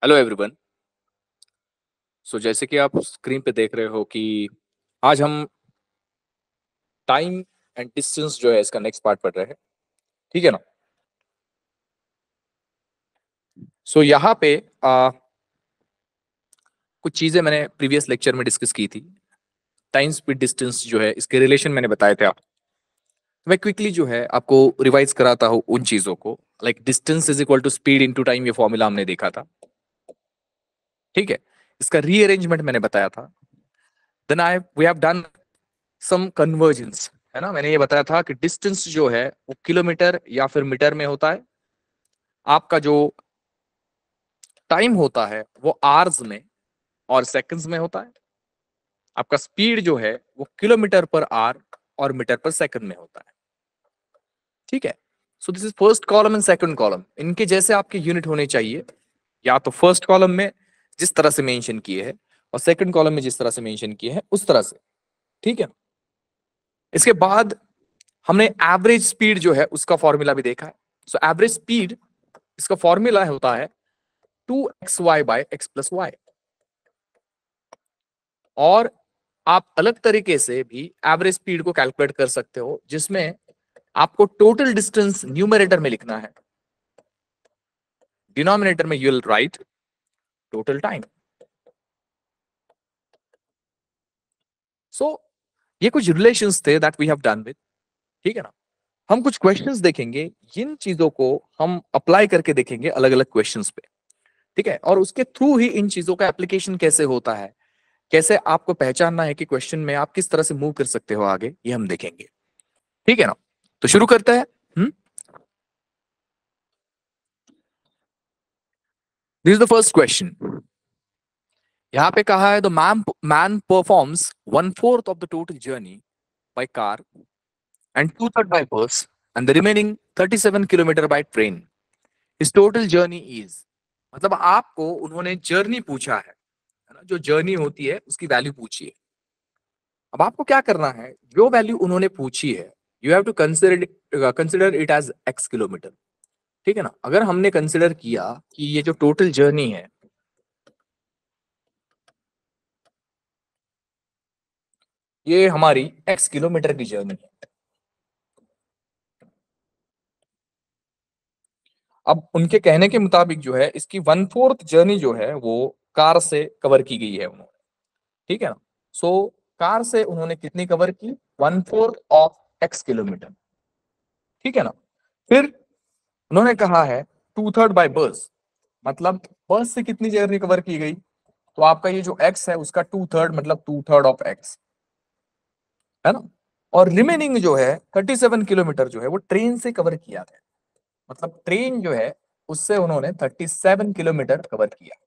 Hello everyone. जैसे कि आप स्क्रीन पे देख रहे हो कि आज हम टाइम एंड डिस्टेंस जो है इसका नेक्स्ट पार्ट पढ़ रहे हैं। ठीक है ना। यहाँ पे कुछ चीजें मैंने प्रीवियस लेक्चर में डिस्कस की थी। टाइम स्पीड डिस्टेंस जो है इसके रिलेशन मैंने बताए थे आप। मैं क्विकली जो है आपको रिवाइज कराता हूँ उन चीजों को। Like distance is equal to speed into time, ये फॉर्मूला हमने देखा था। ठीक है। इसका रीअरेंजमेंट मैंने बताया था। Then I we have done some convergence, है ना। मैंने ये बताया था कि डिस्टेंस जो है वो किलोमीटर या फिर मीटर में होता है। आपका जो टाइम होता है वो आवर्स में और सेकंड्स में होता है। आपका स्पीड जो है वो किलोमीटर पर आवर और मीटर पर सेकंड में होता है। ठीक है। This is first column and second column, इनके जैसे आपके यूनिट होने चाहिए। या तो फर्स्ट कॉलम में जिस तरह से मेंशन किए हैं और सेकंड कॉलम में जिस तरह से मेंशन किए हैं उस तरह से। ठीक है। इसके बाद हमने एवरेज स्पीड जो है उसका फॉर्मूला भी देखा है। एवरेज स्पीड, इसका फॉर्मूला होता है 2xy by x plus Y. और आप अलग तरीके से भी एवरेज स्पीड को कैलकुलेट कर सकते हो, जिसमें आपको टोटल डिस्टेंस न्यूमरेटर में लिखना है, डिनोमिनेटर में you will write total time. ये कुछ रिलेशंस थे that we have done with. ठीक है ना। हम कुछ क्वेश्चंस देखेंगे, इन चीजों को हम अप्लाई करके देखेंगे अलग अलग क्वेश्चंस पे। ठीक है। और उसके थ्रू ही इन चीजों का एप्लीकेशन कैसे होता है, कैसे आपको पहचानना है कि क्वेश्चन में आप किस तरह से मूव कर सकते हो आगे, ये हम देखेंगे। ठीक है ना। तो शुरू करते हैं। This is the first question. यहां पे कहा है the man performs 1/4 of the total journey by car and 2/3 by bus and the remaining 37 kilometre by train. इस टोटल जर्नी इज, मतलब आपको उन्होंने जर्नी पूछा है ना। जो जर्नी होती है उसकी वैल्यू पूछी है। अब आपको क्या करना है, जो वैल्यू उन्होंने पूछी है you have to consider it as x kilometre. ठीक है ना। अगर हमने कंसिडर किया कि ये जो टोटल जर्नी है ये हमारी x किलोमीटर की जर्नी है। अब उनके कहने के मुताबिक जो है इसकी 1/4 जर्नी जो है वो कार से कवर की गई है उन्होंने। ठीक है ना। कार से उन्होंने कितनी कवर की, 1/4 ऑफ x किलोमीटर। ठीक है ना। फिर उन्होंने कहा है 2/3 बाय बस, मतलब बस से कितनी जर्नी कवर की गई। तो आपका ये जो x है उसका 2/3 मतलब 2/3 ऑफ x, है ना। और रिमेनिंग जो है 37 किलोमीटर जो है वो ट्रेन से कवर किया है। मतलब ट्रेन जो है उससे उन्होंने 37 किलोमीटर कवर किया।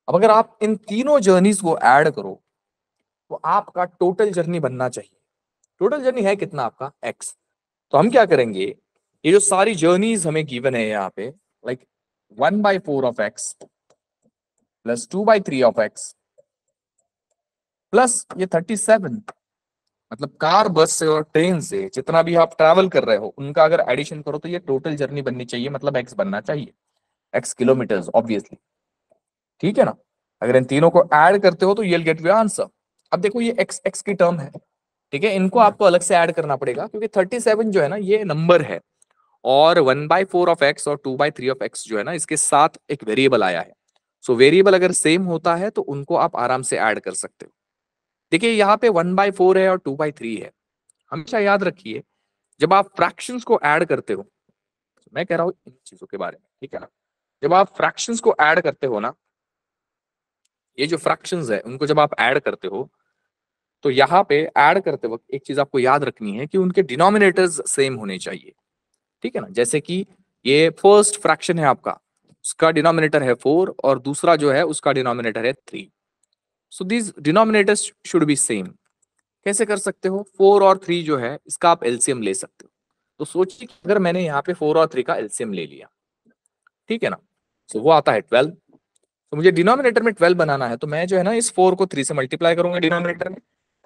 अब अगर आप इन तीनों जर्नीज को ऐड करो तो आपका टोटल जर्नी बनना चाहिए। टोटल जर्नी है कितना आपका x। तो हम क्या करेंगे, ये जो सारी जर्नीज हमें गिवन है यहाँ पे, like 1/4 of x plus 2/3 of x plus ये 37, मतलब कार बस से और ट्रेन से जितना भी आप ट्रैवल कर रहे हो उनका अगर एडिशन करो तो ये टोटल जर्नी बननी चाहिए, मतलब x बनना चाहिए, x किलोमीटर्स ऑब्वियसली। ठीक है ना। अगर इन तीनों को ऐड करते हो तो ये गेट योर आंसर। अब देखो ये x x की टर्म है। ठीक है। इनको आपको अलग से ऐड करना पड़ेगा क्योंकि 37 जो है ना ये नंबर है, और 1/4 ऑफ x और 2/3 ऑफ x जो है ना इसके साथ एक वेरिएबल आया है। वेरिएबल अगर सेम होता है तो उनको आप आराम से ऐड कर सकते हो। देखिए यहाँ पे 1/4 है और 2/3 है। हमेशा याद रखिए जब आप फ्रैक्शंस को ऐड करते हो, मैं कह रहा हूं इन चीजों के बारे में, ठीक है ना। जब आप फ्रैक्शंस को ऐड करते हो ना, ये जो फ्रैक्शंस है उनको जब आप ऐड करते हो तो यहाँ पे ऐड करते वक्त एक चीज आपको याद रखनी है कि उनके डिनोमिनेटर्स सेम होने चाहिए। ठीक है ना। जैसे कि ये फर्स्ट फ्रैक्शन है आपका, उसका डिनोमिनेटर है 4 और दूसरा जो है उसका डिनोमिनेटर है 3। These denominators should be same. कैसे कर सकते हो, 4 और 3 जो है इसका आप एलसीएम ले सकते हो। तो सोचिए कि अगर मैंने यहाँ पे 4 और 3 का एलसीएम ले लिया, ठीक है ना, वो आता है 12। तो मुझे डिनोमिनेटर में 12 बनाना है तो मैं जो है ना इस 4 को 3 से मल्टीप्लाई करूंगा डिनोमिनेटर में,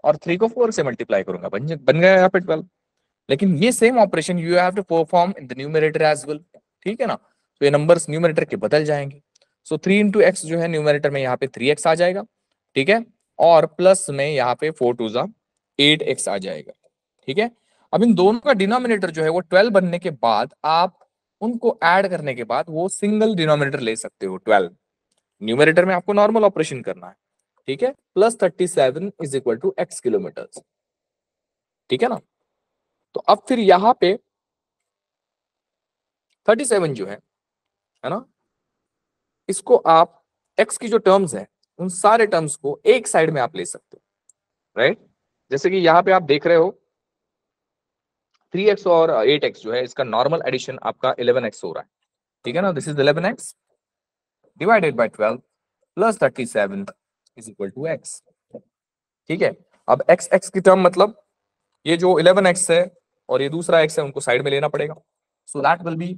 और 3 को 4 से मल्टीप्लाई करूंगा, बन गया यहाँ पे 12। लेकिन ये same operation you have to perform in the numerator as well. ठीक है ना। तो ये नंबर्स न्यूमरेटर के बदल जाएंगे। सो 3 इंटू एक्स जो है न्यूमरेटर में यहाँ पे 3x आ जाएगा, ठीक है, और प्लस में यहाँ पे 4 टू जा 8x आ जाएगा, ठीक है। अब इन दोनों का डिनोमिनेटर जो है वो 12 बनने के बाद आप उनको ऐड करने के बाद वो सिंगल डिनोमिनेटर ले सकते हो 12। न्यूमरेटर में आपको नॉर्मल ऑपरेशन करना है, ठीक है। Plus 37 is equal to x kilometre, ठीक है ना। तो अब फिर यहाँ पे 37 जो है ना, इसको आप x की जो टर्म्स है उन सारे टर्म्स को एक साइड में आप ले सकते हो, राइट। जैसे कि यहाँ पे आप देख रहे हो 3x और 8x जो है इसका नॉर्मल एडिशन आपका 11x हो रहा है, ठीक है ना। This is 11x divided by 12 plus 37 is equal to x, ठीक है। अब x x की टर्म मतलब ये जो 11x है और ये दूसरा x है उनको साइड में लेना पड़ेगा, so that will B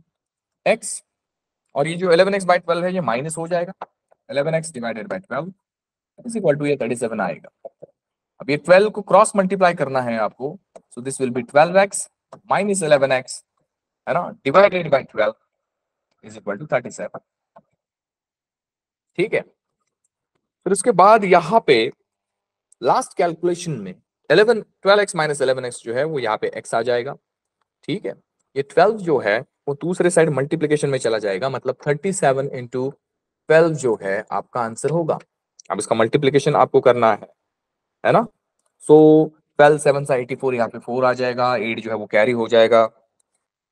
x, और ये जो 11x बाय 12 है ये माइनस हो जाएगा, 11x divided by 12 is equal to ये 37 आएगा। अब ये 12 को क्रॉस मल्टीप्लाई करना है आपको, so this will be 12x minus 11x, है ना, divided by 12 is equal to 37, ठीक है। फिर उसके बाद यहाँ पे लास्ट कैलकुलेशन में 11 12x माइनस 11x जो है वो यहाँ पे x आ जाएगा, ठीक है। ये 12 जो है वो दूसरे साइड मल्टीप्लीकेशन में चला जाएगा, मतलब 37 इंटू 12 जो है आपका आंसर होगा। अब इसका मल्टीप्लीकेशन आपको करना है ना। सो 12 7 सा 84, यहाँ पे 4 आ जाएगा, 8 जो है वो कैरी हो जाएगा,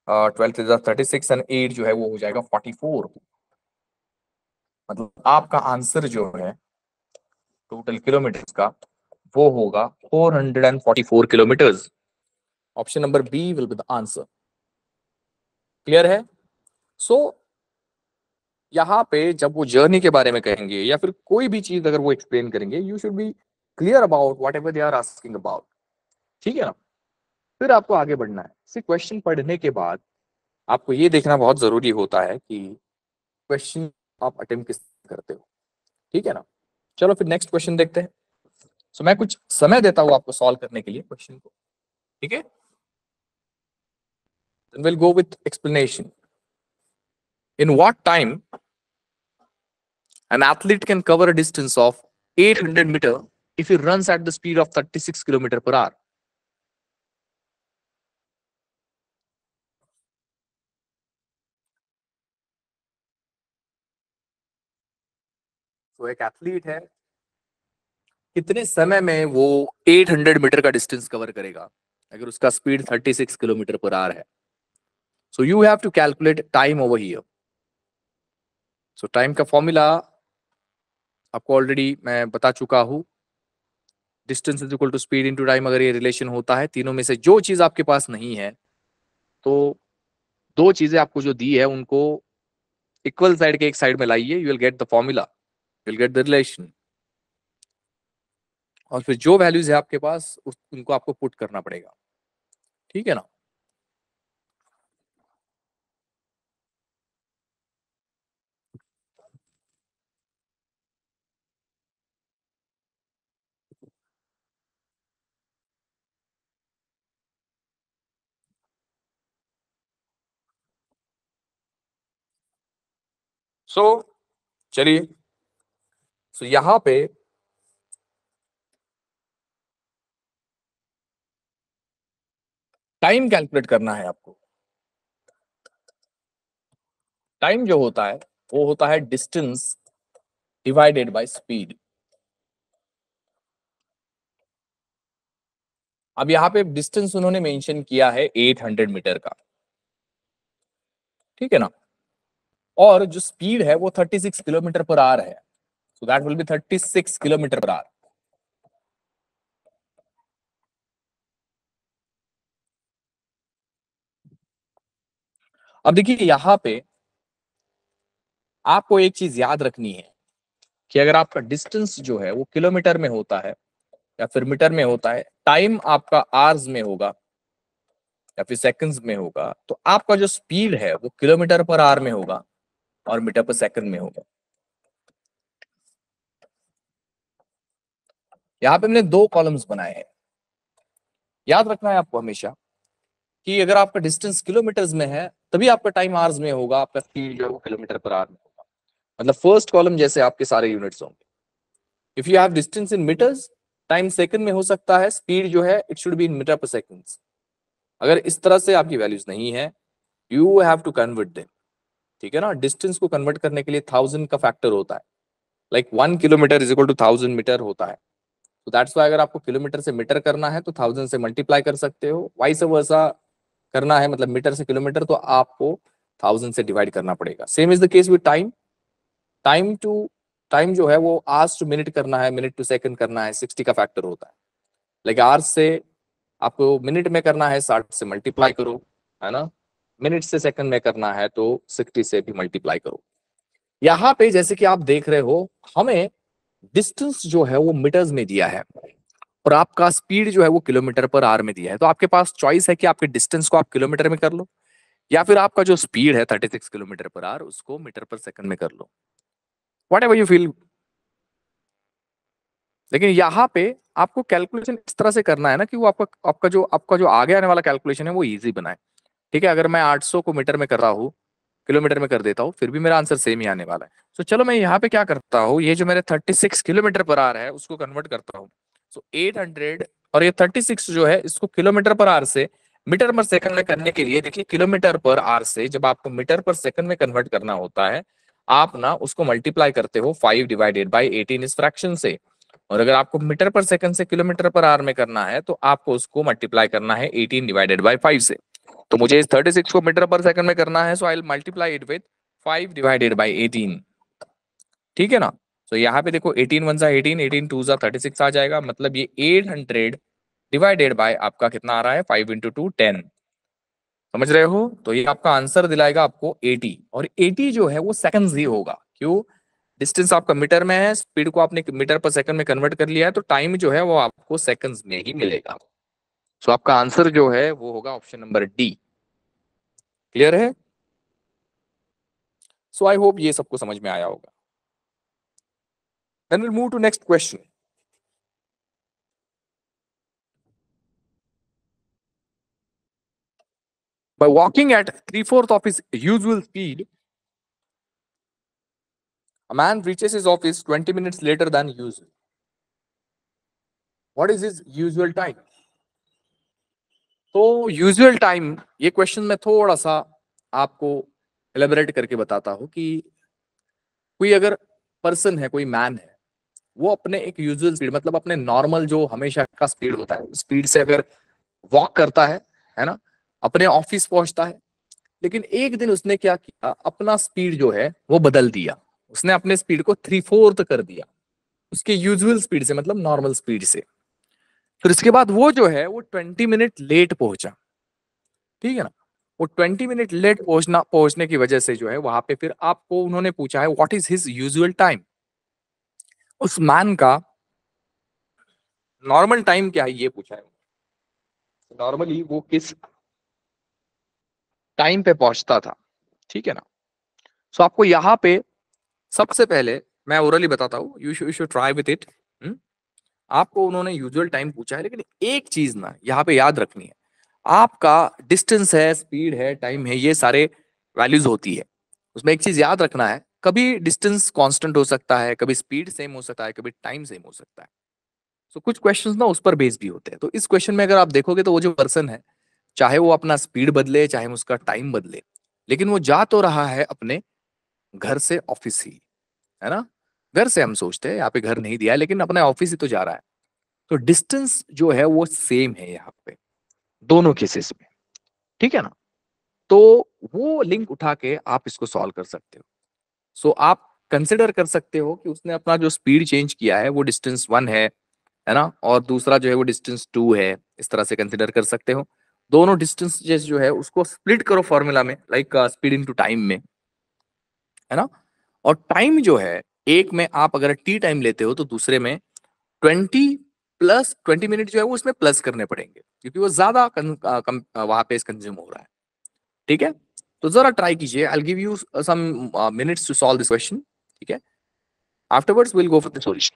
12 36 एंड 8 जो है वो हो जाएगा 44। मतलब आपका आंसर जो है टोटल किलोमीटर्स का वो होगा 444 kilometres. Option number B will be the answer. Clear है। सो यहाँ पे जब वो जर्नी के बारे में कहेंगे या फिर कोई भी चीज अगर वो एक्सप्लेन करेंगे, you should be clear about whatever they are asking about, ठीक है ना। फिर आपको आगे बढ़ना है। सिर्फ क्वेश्चन पढ़ने के बाद आपको ये देखना बहुत जरूरी होता है कि क्वेश्चन आप अटेम्प्ट किस करते हो, ठीक है ना। चलो फिर नेक्स्ट क्वेश्चन देखते हैं। सो मैं कुछ समय देता हूं आपको सॉल्व करने के लिए क्वेश्चन को, ठीक है। Then we'll go with explanation. In what time an athlete can cover a distance of 800 meter if he runs at the speed of 36 kilometer per hour? तो एक एथलीट है, कितने समय में वो 800 मीटर का डिस्टेंस कवर करेगा अगर उसका स्पीड 36 किलोमीटर पर आवर है। So you have to calculate time over here. So time का फॉर्मूला आपको ऑलरेडी मैं बता चुका हूं, distance is equal to speed into time. अगर ये रिलेशन होता है, तीनों में से जो चीज आपके पास नहीं है तो दो चीजें आपको जो दी है उनको इक्वल साइड के एक साइड में लाइए, you will get the formula, you will get the relation, और फिर जो वैल्यूज है आपके पास उनको आपको पुट करना पड़ेगा, ठीक है ना। सो चलिए, सो यहां पे टाइम कैलकुलेट करना है आपको। टाइम जो होता है वो होता है डिस्टेंस डिवाइडेड बाय स्पीड। अब यहाँ पे डिस्टेंस उन्होंने मेंशन किया है 800 मीटर का, ठीक है ना, और जो स्पीड है वो 36 किलोमीटर पर आवर है, so that will B 36 kilometre per our. अब देखिए यहाँ पे आपको एक चीज याद रखनी है कि अगर आपका डिस्टेंस जो है वो किलोमीटर में होता है या फिर मीटर में होता है, टाइम आपका आवर्स में होगा या फिर सेकंड्स में होगा, तो आपका जो स्पीड है वो किलोमीटर पर आवर में होगा और मीटर पर सेकंड में होगा। यहाँ पे हमने दो कॉलम्स बनाए हैं, याद रखना है आपको हमेशा कि अगर आपका डिस्टेंस किलोमीटर्स में है तभी आपका टाइम आवर्स में होगा, आपका स्पीड जो है वो किलोमीटर पर आवर में होगा। मतलब फर्स्ट कॉलम जैसे आपके सारे यूनिट्स होंगे। If you have distance in metres, time second में हो सकता है, स्पीड जो है it should be in metre per seconds. अगर इस तरह से आपकी वैल्यूज नहीं है, you have to convert them. ठीक है ना, डिस्टेंस को कन्वर्ट करने के लिए 1000 का फैक्टर होता है, like 1 kilometre is equal to 1000 metre होता है। तो दैट्स वाई अगर आपको किलोमीटर से मीटर करना है तो 1000 से मल्टीप्लाई कर सकते हो, वाइस वर्सा करना है मतलब मीटर से किलोमीटर तो आपको 1000 से डिवाइड करना पड़ेगा। Same is the case with time. Time to time जो है वो आवर्स टू मिनट करना है, मिनट टू सेकंड करना है, 60 का फैक्टर होता है। लाइक आवर्स से आपको मिनट में करना है 60 से मल्टीप्लाई करो, है ना। मिनट से सेकंड में करना है तो 60 से भी मल्टीप्लाई करो। यहाँ पे जैसे कि आप देख रहे हो, हमें डिस्टेंस जो है वो मीटर्स में दिया है और आपका स्पीड जो है वो किलोमीटर पर आवर में दिया है। तो आपके पास चॉइस है कि आपके डिस्टेंस को आप किलोमीटर में कर लो या फिर आपका जो स्पीड है 36 किलोमीटर पर आवर उसको मीटर पर सेकंड में कर लो, वट एवर यू फील। लेकिन यहाँ पे आपको कैलकुलेशन इस तरह से करना है ना कि वो आपका जो आगे आने वाला कैलकुलेशन है वो इजी बनाए। ठीक है, अगर मैं 800 को मीटर में कर रहा हूँ, किलोमीटर में कर देता हूँ, फिर भी मेरा आंसर सेम ही आने वाला है। तो चलो मैं यहाँ पे क्या करता हूँ, ये जो मेरे 36 किलोमीटर पर आवर है उसको कन्वर्ट करता हूँ। सो 800 और ये 36 जो है इसको किलोमीटर पर आवर से मीटर पर सेकंड में करने के लिए, देखिए किलोमीटर पर आवर से जब आपको मीटर पर सेकंड में कन्वर्ट करना होता है, आप ना उसको मल्टीप्लाई करते हो 5 डिवाइडेड बाई 18 इस फ्रैक्शन से। और अगर आपको मीटर पर सेकंड से किलोमीटर पर आवर में करना है तो आपको उसको मल्टीप्लाई करना है 18 डिवाइडेड बाई 5 से। तो मुझे इस 36 को मीटर पर सेकंड में करना है, so I will multiply it with 5 divided by 18। ठीक है ना। तो यहाँ पे देखो 18 वन जा 18, 18 टू जा 36 आ जाएगा, मतलब ये 800 डिवाइडेड बाय आपका कितना आ रहा है 5 इंटू टू 10। समझ रहे हो, तो ये आपका आंसर दिलाएगा आपको 80, और 80 जो है वो सेकंड्स ही होगा। क्यों, डिस्टेंस आपका मीटर में है, स्पीड को आपने मीटर पर सेकंड में कन्वर्ट कर लिया है, तो टाइम जो है वो आपको सेकंड्स में ही मिलेगा। सो आपका आंसर जो है वो होगा ऑप्शन नंबर डी। क्लियर है। सो आई होप ये सबको समझ में आया होगा। Then will move to next question. By walking at three-fourths of his usual speed, a man reaches his office 20 minutes later than usual. What is his usual time? तो usual time, ये question में थोड़ा सा आपको elaborate करके बताता हूं कि कोई अगर पर्सन है, कोई मैन है, वो अपने एक यूजुअल स्पीड मतलब अपने नॉर्मल जो हमेशा का स्पीड होता है स्पीड से अगर वॉक करता है ना, अपने ऑफिस पहुंचता है। लेकिन एक दिन उसने क्या किया, अपना स्पीड जो है वो बदल दिया। उसने अपने स्पीड को 3/4 कर दिया उसके यूजुअल स्पीड से, मतलब नॉर्मल स्पीड से। फिर इसके बाद वो जो है वो 20 मिनट लेट पहुंचा। ठीक है ना। वो 20 मिनट लेट पहुंचने की वजह से जो है वहां पे फिर आपको उन्होंने पूछा है what is his usual time. उस मैन का नॉर्मल टाइम क्या है ये पूछा है। नॉर्मली वो किस टाइम पे पहुंचता था। ठीक है ना। सो आपको यहाँ पे सबसे पहले मैं ओरली बताता हूँ, you should try with it. आपको उन्होंने यूजुअल टाइम पूछा है, लेकिन एक चीज ना यहाँ पे याद रखनी है, आपका डिस्टेंस है, स्पीड है, टाइम है, ये सारे वैल्यूज होती है। उसमें एक चीज याद रखना है, कभी डिस्टेंस कांस्टेंट हो सकता है, कभी स्पीड सेम हो सकता है, कभी टाइम सेम हो सकता है। तो कुछ क्वेश्चंस ना उस पर बेस भी होते हैं। तो इस क्वेश्चन में अगर आप देखोगे तो वो जो पर्सन है, चाहे वो अपना स्पीड बदले चाहे उसका टाइम बदले, लेकिन वो जा तो रहा है अपने घर से ऑफिस ही, है ना। घर से हम सोचते हैं, यहाँ पे घर नहीं दिया है, लेकिन अपने ऑफिस ही तो जा रहा है। तो डिस्टेंस जो है वो सेम है यहाँ पे दोनों केसेस में। ठीक है ना। तो वो लिंक उठा के आप इसको सॉल्व कर सकते हो। सो आप कंसिडर कर सकते हो कि उसने अपना जो स्पीड चेंज किया है वो डिस्टेंस 1 है ना, और दूसरा जो है वो डिस्टेंस 2 है। इस तरह से कंसिडर कर सकते हो। दोनों डिस्टेंस जो है उसको स्प्लिट करो फॉर्मूला में, लाइक स्पीड इनटू टाइम में, है ना। और टाइम जो है, एक में आप अगर टी टाइम लेते हो तो दूसरे में 20 + 20 मिनट जो है वो उसमें प्लस करने पड़ेंगे, क्योंकि वो ज्यादा वहां पे कंज्यूम हो रहा है। ठीक है। तो जरा ट्राई कीजिए, I give you some minutes to solve this question. ठीक है, afterwards will go for the solution.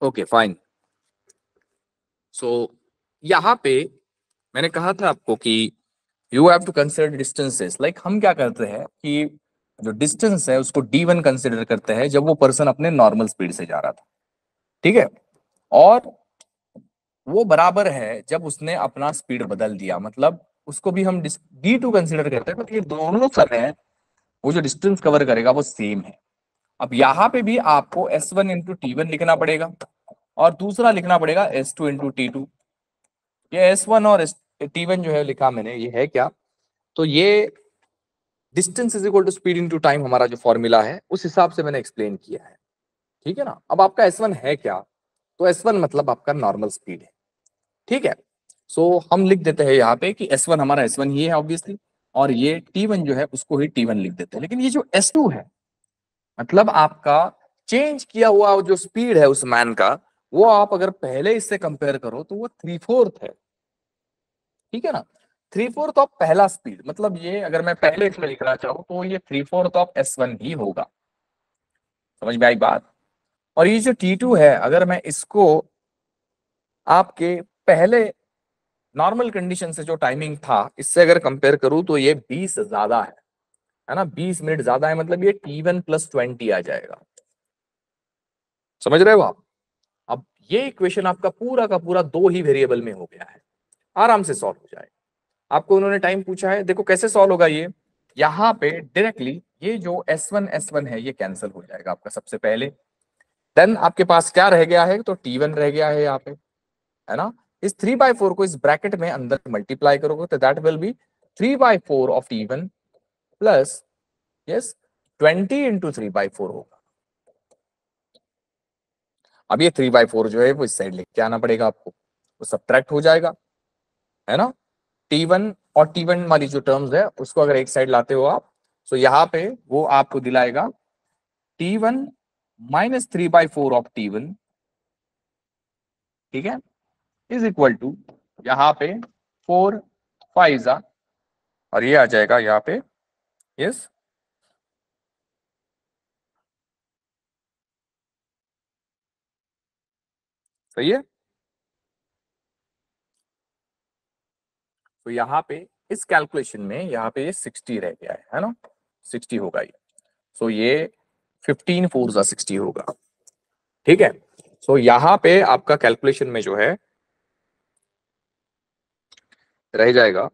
Okay fine. So यहाँ पे मैंने कहा था आपको कि you have to consider distances. Like हम क्या करते हैं कि जो डिस्टेंस है उसको D1 कंसिडर करते हैं जब वो पर्सन अपने नॉर्मल स्पीड से जा रहा था, ठीक है। और वो बराबर है जब उसने अपना स्पीड बदल दिया, मतलब उसको भी हम D2 कंसिडर करते हैं, मतलब ये दोनों समय वो जो डिस्टेंस कवर करेगा वो सेम है। अब यहाँ पे भी आपको S1 इंटू T1 लिखना पड़ेगा और दूसरा लिखना पड़ेगा S2 इंटू T2। ये S1 और T1 जो है लिखा मैंने, ये है क्या, तो ये distance is equal to speed into time, हमारा जो फॉर्मूला है उस हिसाब से मैंने एक्सप्लेन किया है, ठीक है ना। अब आपका S1 है क्या, तो S1 मतलब आपका नॉर्मल स्पीड है, ठीक है। सो हम लिख देते हैं यहाँ पे कि S1 हमारा S1 ही है ऑब्वियसली, और ये T1 जो है उसको ही T1 लिख देते हैं। लेकिन ये जो S2 है, मतलब आपका चेंज किया हुआ जो स्पीड है उस मैन का, वो आप अगर पहले इससे कंपेयर करो तो वो 3/4 है, ठीक है ना। 3/4 ऑफ पहला स्पीड, मतलब ये अगर मैं पहले इसमें लिखना चाहूँ तो ये 3/4 ऑफ S1 ही होगा। समझ में आई बात। और ये जो T2 है, अगर मैं इसको आपके पहले नॉर्मल कंडीशन से जो टाइमिंग था इससे अगर कंपेयर करूं तो ये 20 ज्यादा है ना, 20 मिनट ज्यादा है, मतलब ये T1 + 20 आ जाएगा। समझ रहे हो आप। अब ये इक्वेशन आपका पूरा का पूरा दो ही वेरिएबल में हो गया है, आराम से सॉल्व हो जाएगा। आपको उन्होंने टाइम पूछा है, देखो कैसे सॉल्व होगा ये। यहाँ पे डायरेक्टली ये जो S1 है ये कैंसिल हो जाएगा आपका सबसे पहले। देन आपके पास क्या रह गया है, तो T1 रह गया है यहाँ पे, है ना। इस 3/4 को इस ब्रैकेट में अंदर मल्टीप्लाई करोगे तो that will B 3/4 of T1 plus yes 20 into 3/4 होगा। अब ये 3/4 जो है वो इस साइड लेके आना पड़ेगा आपको, वो सब्ट्रैक्ट हो जाएगा, है ना। T1 और T1 वाली जो टर्म्स है उसको अगर एक साइड लाते हो आप, तो यहाँ पे वो आपको दिलाएगा T1 माइनस 3/4 ऑफ T1, ठीक है, इज इक्वल टू यहाँ पे 4 5 और ये आ जाएगा यहाँ पे यस, सही है। तो यहाँ पे इस कैलकुलेशन में यहाँ पे ये 60 रह गया है ना, 60 होगा ये। सो ये 15 4 60 होगा, ठीक है। सो यहाँ पे आपका कैलकुलेशन में जो है रह जाएगा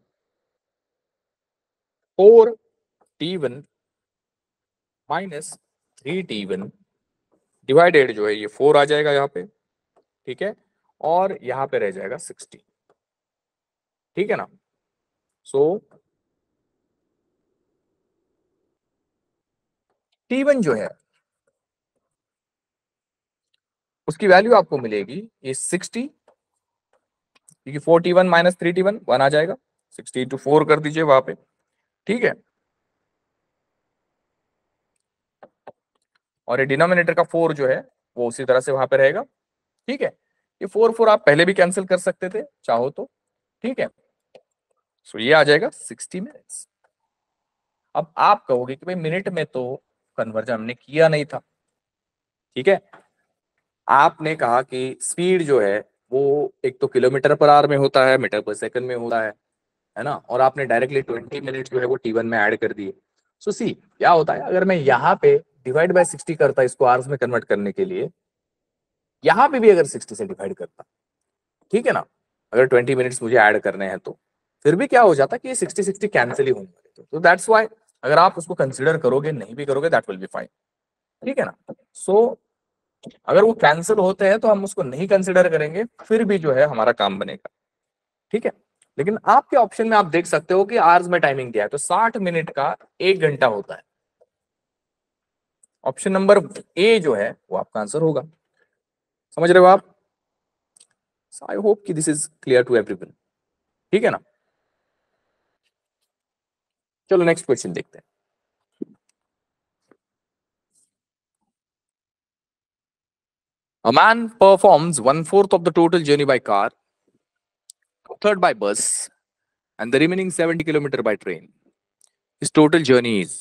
4T1 माइनस 3T1 डिवाइडेड जो है ये 4 आ जाएगा यहाँ पे, ठीक है। और यहाँ पे रह जाएगा 60, ठीक है ना। सो T1 जो है उसकी वैल्यू आपको मिलेगी ये 60, क्योंकि 4T1 माइनस 3T1 1 आ जाएगा, 60 इंटू 4 कर दीजिए वहां पे, ठीक है। और ये डिनोमिनेटर का 4 जो है वो उसी तरह से वहां पे रहेगा, ठीक है। ये 4 4 आप पहले भी कैंसिल कर सकते थे चाहो तो, ठीक है। सो ये आ जाएगा 60 मिनट्स। अब आप कहोगे कि भाई मिनट में तो कन्वर्जन हमने किया नहीं था, ठीक है। आपने कहा कि स्पीड जो है वो एक तो किलोमीटर पर आवर में होता है, मीटर पर सेकंड में होता है ना, और आपने डायरेक्टली 20 मिनट जो है वो T1 में ऐड कर दिए। सो सी क्या होता है, अगर मैं यहाँ पे डिवाइड बाय 60 करता इसको आवर्स में कन्वर्ट करने के लिए, यहाँ पे भी अगर 60 से डिवाइड करता, ठीक है ना, अगर 20 मिनट्स मुझे ऐड करने हैं तो फिर भी क्या हो जाता कि ये 60 60 कैंसिल ही होने वाले थे। तो दैट्स व्हाई अगर आप उसको कंसिडर करोगे नहीं भी करोगे दैट विल बी फाइन, ठीक है ना। सो अगर वो कैंसिल होते हैं तो हम उसको नहीं कंसिडर करेंगे, फिर भी जो है हमारा काम बनेगा, ठीक है। लेकिन आपके ऑप्शन में आप देख सकते हो कि आवर्स में टाइमिंग दिया है, तो 60 मिनट का 1 घंटा होता है। ऑप्शन नंबर ए जो है वो आपका आंसर होगा। समझ रहे हो आप। आई होप कि this is clear to everyone, ठीक है ना। चलो नेक्स्ट क्वेश्चन देखते हैं। A man performs 1/4 of the total journey by car, 2/3 by bus, and the remaining 70 km by train. His total journey is.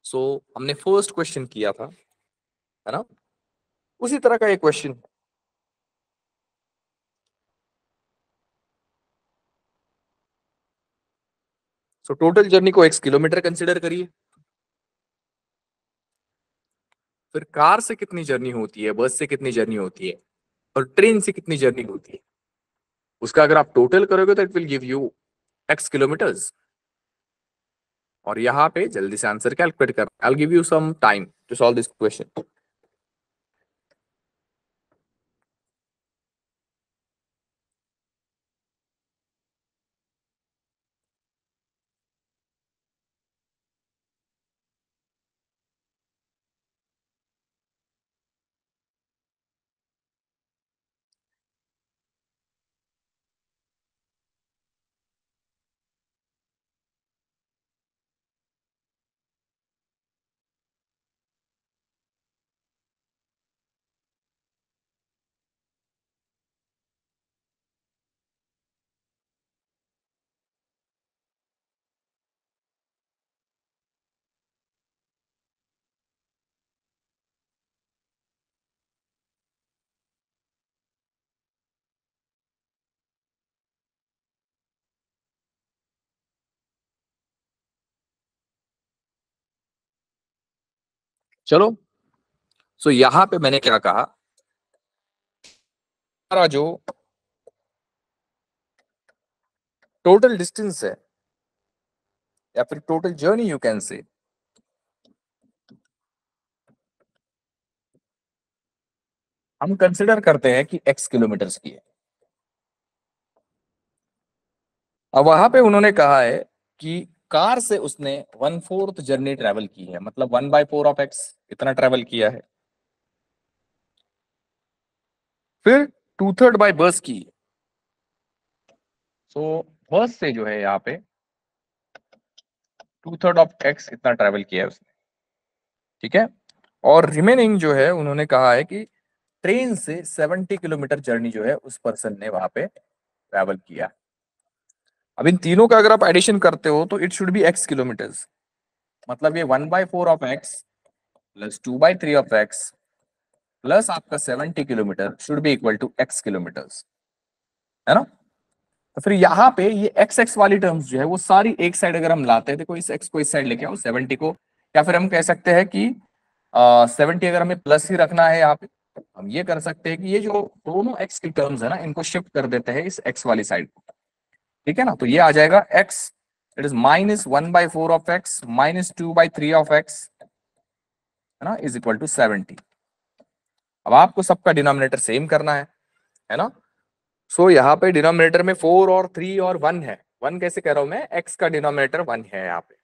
So हमने first question किया था, है ना। उसी तरह का एक क्वेश्चन। सो टोटल जर्नी को x किलोमीटर कंसिडर करिए। फिर कार से कितनी जर्नी होती है, बस से कितनी जर्नी होती है, और ट्रेन से कितनी जर्नी होती है, उसका अगर आप टोटल करोगे तो it will give you x kilometres. और यहाँ पे जल्दी से आंसर कैलकुलेट कर, I will give you some time to solve this question. चलो, सो यहां पे मैंने क्या कहा, हमारा जो टोटल डिस्टेंस है या फिर total journey you can say, हम कंसिडर करते हैं कि x किलोमीटर्स की है। अब वहां पे उन्होंने कहा है कि कार से उसने 1/4 जर्नी ट्रेवल की है, मतलब 1/4 ऑफ x इतना ट्रेवल किया है। फिर 2/3 बाय बस की। सो बस से जो है यहाँ पे 2/3 ऑफ x इतना ट्रेवल किया है उसने, ठीक है। और रिमेनिंग जो है उन्होंने कहा है कि ट्रेन से 70 किलोमीटर जर्नी जो है उस पर्सन ने वहां पे ट्रेवल किया। अब इन तीनों का अगर आप एडिशन करते हो तो it should be x kilometres, मतलब ये 1/4 of x plus 2/3 of x plus आपका 70 kilometre should be equal to x kilometres, है ना। तो फिर यहाँ पे ये एक्स एक्स वाली टर्म्स जो है वो सारी एक साइड अगर हम लाते हैं, देखो इस x को इस साइड लेके आओ 70 को, या फिर हम कह सकते हैं कि 70 अगर हमें प्लस ही रखना है यहाँ पे, हम ये कर सकते हैं कि ये जो दोनों x की टर्म्स है ना इनको शिफ्ट कर देते हैं इस x वाली साइड को, ठीक है ना। तो ये आ जाएगा x, it is -1/4 of x -2/3 of x, है ना, इज इक्वल टू 70। अब आपको सबका डिनोमिनेटर सेम करना है ना। सो यहाँ पे डिनोमिनेटर में 4 और 3 और 1 है। 1 कैसे कह रहा हूं मैं, x का डिनोमिनेटर 1 है यहाँ पे।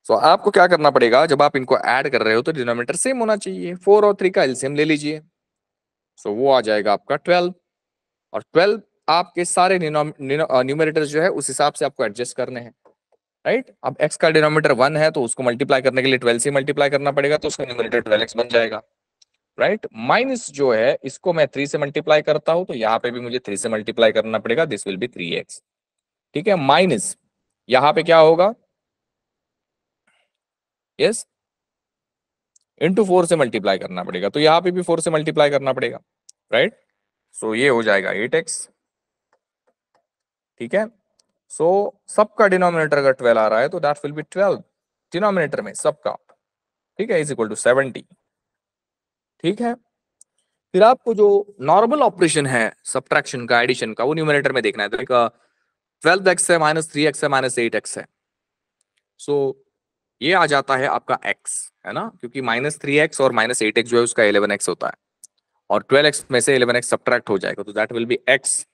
सो आपको क्या करना पड़ेगा, जब आप इनको ऐड कर रहे हो तो डिनोमिनेटर सेम होना चाहिए, 4 और 3 का एलसीएम ले लीजिए। सो वो आ जाएगा आपका 12, और 12 आपके सारे न्यूमरेटर जो है उस हिसाब से आपको एडजस्ट करने हैं, राइट। अब x का डिनोमिनेटर 1 है तो उसको मल्टीप्लाई करने के लिए 12 से मल्टीप्लाई करना पड़ेगा, तो उसका न्यूमरेटर 12x बन जाएगा, राइट। माइनस जो है इसको मैं 3 से मल्टीप्लाई करता हूं तो यहाँ पे भी मुझे 3 से मल्टीप्लाई करना पड़ेगा, दिस विल बी 3x, ठीक है। माइनस यहाँ पे क्या होगा, यस, इंटू 4 से मल्टीप्लाई करना पड़ेगा, तो यहाँ पे भी 4 से मल्टीप्लाई करना पड़ेगा, राइट। सो ये हो जाएगा 8x, ठीक है। सो सबका डिनोमिनेटर अगर 12 आ रहा है तो दैट विल बी 12 डिनोमिनेटर में सबका, ठीक है, इज इक्वल टू 70, ठीक है। फिर आपको जो नॉर्मल ऑपरेशन है सब्ट्रैक्शन का, एडिशन का, वो न्यूमरेटर में देखना है। तो 12x है -3x है -8x है, सो ये आ जाता है आपका x, है ना, क्योंकि -3x और -8x जो है उसका 11x होता है, और 12x में से 11x सब्ट्रैक्ट हो जाएगा तो दैट विल बी x,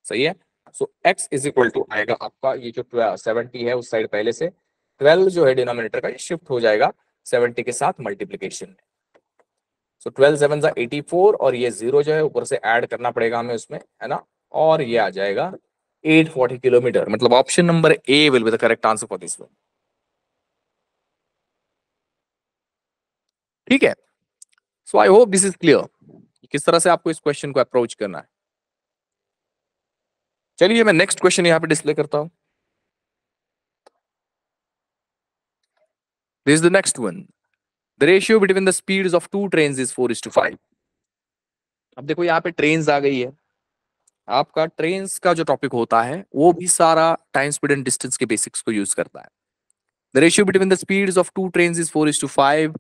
सही है। सो x इज इक्वल टू आएगा आपका ये जो 70 है उस साइड पहले से, 12 जो है डिनोमिनेटर का ये शिफ्ट हो जाएगा 70 के साथ मल्टीप्लीकेशन में। सो 12 7 जा 84, और ये 0 जो है ऊपर से ऐड करना पड़ेगा हमें उसमें, है ना, और ये आ जाएगा 840 किलोमीटर, मतलब option number A will be the correct answer for this one, ठीक है। So I hope this is clear किस तरह से आपको इस क्वेश्चन को अप्रोच करना है। चलिए मैं नेक्स्ट क्वेश्चन यहाँ पे डिस्प्ले करता हूं। This is the next one, the ratio between the speeds of two trains is 4:5। अब देखो यहाँ पे ट्रेन्स आ गई है। आपका ट्रेन्स का जो टॉपिक होता है वो भी सारा टाइम स्पीड एंड डिस्टेंस के बेसिक्स को यूज करता है। The ratio between the speeds of two trains is 4:5।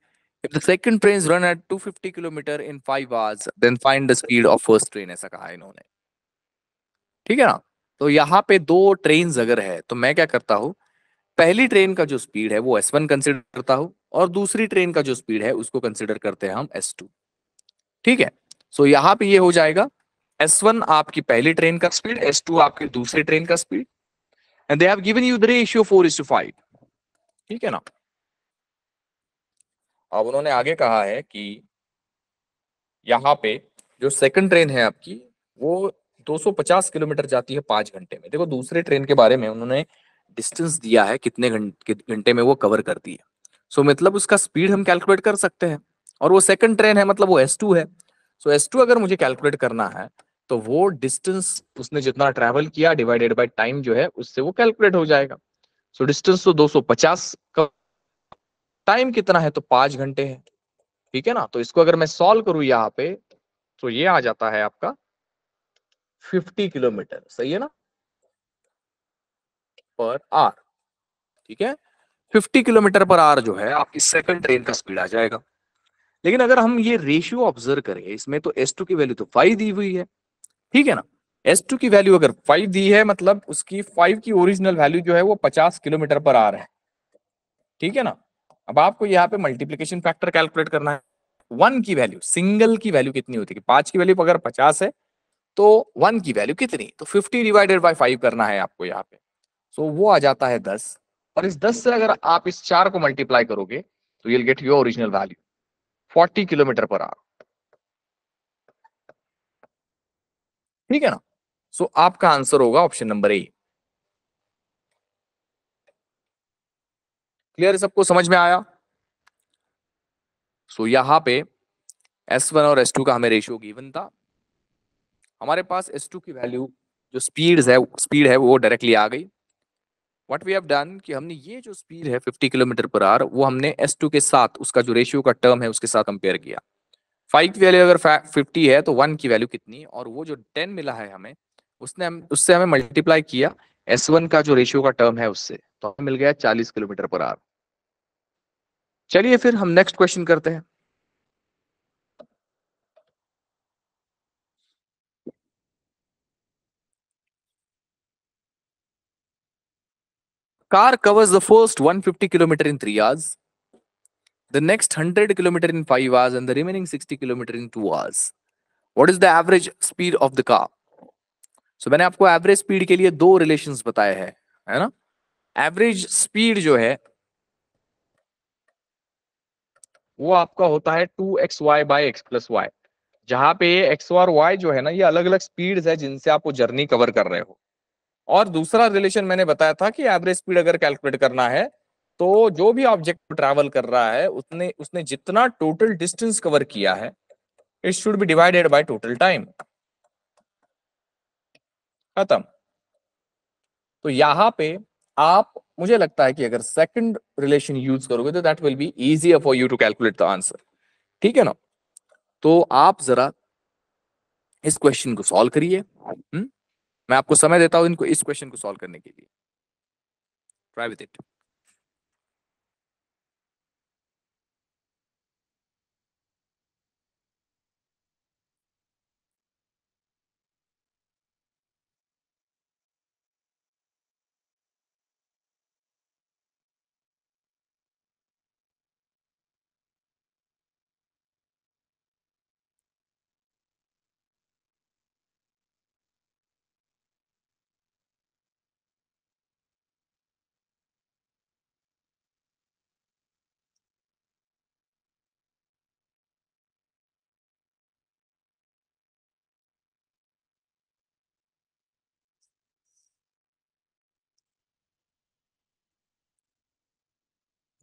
If the second train run at 250 kilometre in 5 hours, then find the speed of first train, ऐसा कहा है इन्होंने। ठीक है ना। तो यहाँ पे दो ट्रेन अगर है तो मैं क्या करता हूँ, पहली ट्रेन का जो स्पीड है वो S1 कंसिडर करता हूँ, और दूसरी ट्रेन का जो स्पीड है उसको कंसिडर करते हैं हम S2। ठीक है। सो यहाँ पे ये हो जाएगा S1 आपकी पहली ट्रेन का स्पीड, S2 आपकी दूसरी ट्रेन का speed, and they have given you the ratio 4:5। ठीक है ना। अब उन्होंने आगे कहा है कि यहाँ पे जो सेकंड ट्रेन है आपकी वो 250 किलोमीटर जाती है 5 घंटे में। देखो दूसरे ट्रेन के बारे में उन्होंने डिस्टेंस दिया है कितने घंटे में वो कवर करती है। सो मतलब उसका स्पीड हम कैलकुलेट कर सकते हैं, और वो सेकंड ट्रेन है मतलब वो S2 है। सो S2 अगर मुझे कैलकुलेट करना है तो वो डिस्टेंस उसने जितना ट्रैवल किया डिवाइडेड बाय टाइम जो है उससे वो कैलकुलेट हो जाएगा। सो डिस्टेंस तो 250 का, टाइम कितना है तो 5 घंटे है। ठीक है ना। तो इसको अगर मैं सॉल्व करूं यहाँ पे तो ये आ जाता है आपका 50 किलोमीटर, सही है ना, पर आवर। ठीक है। 50 किलोमीटर पर आवर जो है आपकी सेकंड ट्रेन का स्पीड आ जाएगा। लेकिन अगर हम ये रेशियो ऑब्जर्व करें इसमें तो S2 की वैल्यू तो 5 दी हुई है। ठीक है ना। S2 की वैल्यू अगर 5 दी है मतलब उसकी 5 की ओरिजिनल वैल्यू जो है वो 50 किलोमीटर पर आवर है। ठीक है ना। अब आपको यहाँ पे मल्टीप्लीकेशन फैक्टर कैलकुलेट करना है। वन की वैल्यू, सिंगल की वैल्यू कितनी होती है, 5 की वैल्यू अगर 50 है तो वन की वैल्यू कितनी, तो 50 डिवाइडेड बाय 5 करना है आपको यहाँ पे। सो वो आ जाता है 10। और इस 10 से अगर आप इस 4 को मल्टीप्लाई करोगे तो you'll get your original value 40 kilometre per our. ठीक है ना। सो आपका आंसर होगा ऑप्शन नंबर ए। क्लियर है, सबको समझ में आया। सो यहाँ पे S1 और S2 का हमें रेशियो गिवन था। हमारे पास S2 की वैल्यू जो स्पीड है वो डायरेक्टली आ गई। व्हाट वी हैव डन कि हमने ये जो स्पीड है 50 किलोमीटर पर आवर वो हमने S2 के साथ उसका जो रेशियो का टर्म है उसके साथ कंपेयर किया। 5 की वैल्यू अगर 50 है तो 1 की वैल्यू कितनी, और वो जो 10 मिला है हमें उससे हमें मल्टीप्लाई किया S1 का जो रेशियो का टर्म है उससे, तो हमें मिल गया 40 किलोमीटर पर आवर। चलिए फिर हम नेक्स्ट क्वेश्चन करते हैं। Car covers the first 150 kilometer in 3 hours, the next 100 kilometer in 5 hours, and the remaining 60 kilometer in 2 hours. What is the average speed of the car? So मैंने आपको average speed के लिए दो relations बताए हैं, है ना। एवरेज स्पीड जो है वो आपका होता है 2xy/x+y, जहां पे ये x और y जो है ना ये अलग अलग स्पीड्स है जिनसे आप वो जर्नी कवर कर रहे हो। और दूसरा रिलेशन मैंने बताया था कि एवरेज स्पीड अगर कैलकुलेट करना है तो जो भी ऑब्जेक्ट ट्रैवल कर रहा है उसने उसने जितना टोटल डिस्टेंस कवर किया है it should B divided by total time. खत्म। तो यहाँ पे आप, मुझे लगता है कि अगर सेकंड रिलेशन यूज करोगे तो that will be easier for you to calculate the answer. ठीक है ना। तो आप जरा इस क्वेश्चन को सॉल्व करिए। मैं आपको समय देता हूं इनको, इस क्वेश्चन को सॉल्व करने के लिए। Try with it.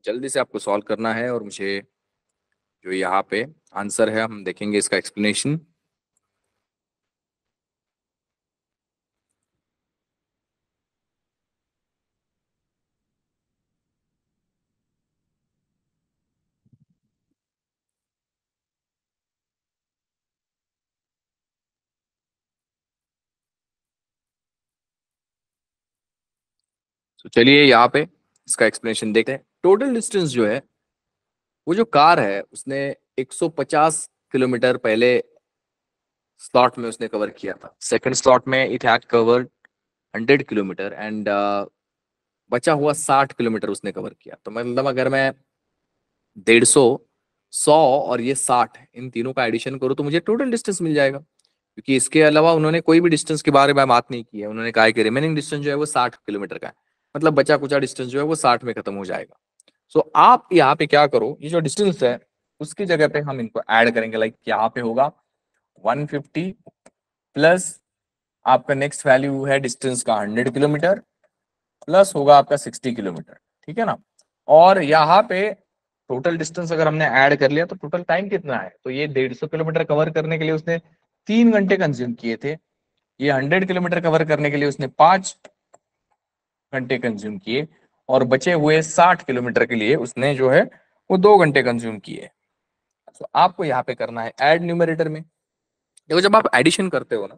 जल्दी से आपको सॉल्व करना है, और मुझे जो यहाँ पे आंसर है हम देखेंगे इसका एक्सप्लेनेशन। तो चलिए यहाँ पे इसका एक्सप्लेनेशन देखते हैं। टोटल डिस्टेंस जो है, वो जो कार है उसने 150 किलोमीटर पहले स्लॉट में उसने कवर किया था। सेकंड स्लॉट में it had covered 100 kilometre and बचा हुआ 60 किलोमीटर उसने कवर किया। तो मतलब अगर मैं 150, 100 और ये 60 इन तीनों का एडिशन करूँ तो मुझे टोटल डिस्टेंस मिल जाएगा, क्योंकि इसके अलावा उन्होंने कोई भी डिस्टेंस के बारे में बात नहीं की है। उन्होंने कहा है कि रिमेनिंग डिस्टेंस जो है वो 60 किलोमीटर का है, मतलब बचा कुचा डिस्टेंस जो है वो 60 में खत्म हो जाएगा। सो आप यहाँ पे क्या करो, ये जो डिस्टेंस है उसकी जगह पे हम इनको ऐड करेंगे। लाइक यहाँ पे होगा 150 प्लस आपका नेक्स्ट वैल्यू है डिस्टेंस का 100 किलोमीटर, प्लस होगा आपका 60 किलोमीटर। ठीक है ना। और यहाँ पे टोटल डिस्टेंस अगर हमने ऐड कर लिया तो टोटल टाइम कितना है, तो ये 150 किलोमीटर कवर करने के लिए उसने 3 घंटे कंज्यूम किए थे। ये 100 किलोमीटर कवर करने के लिए उसने 5 घंटे कंज्यूम किए, और बचे हुए 60 किलोमीटर के लिए उसने जो है वो 2 घंटे कंज्यूम किए। तो आपको यहाँ पे करना है ऐड न्यूमरेटर में। देखो जब आप एडिशन करते हो ना,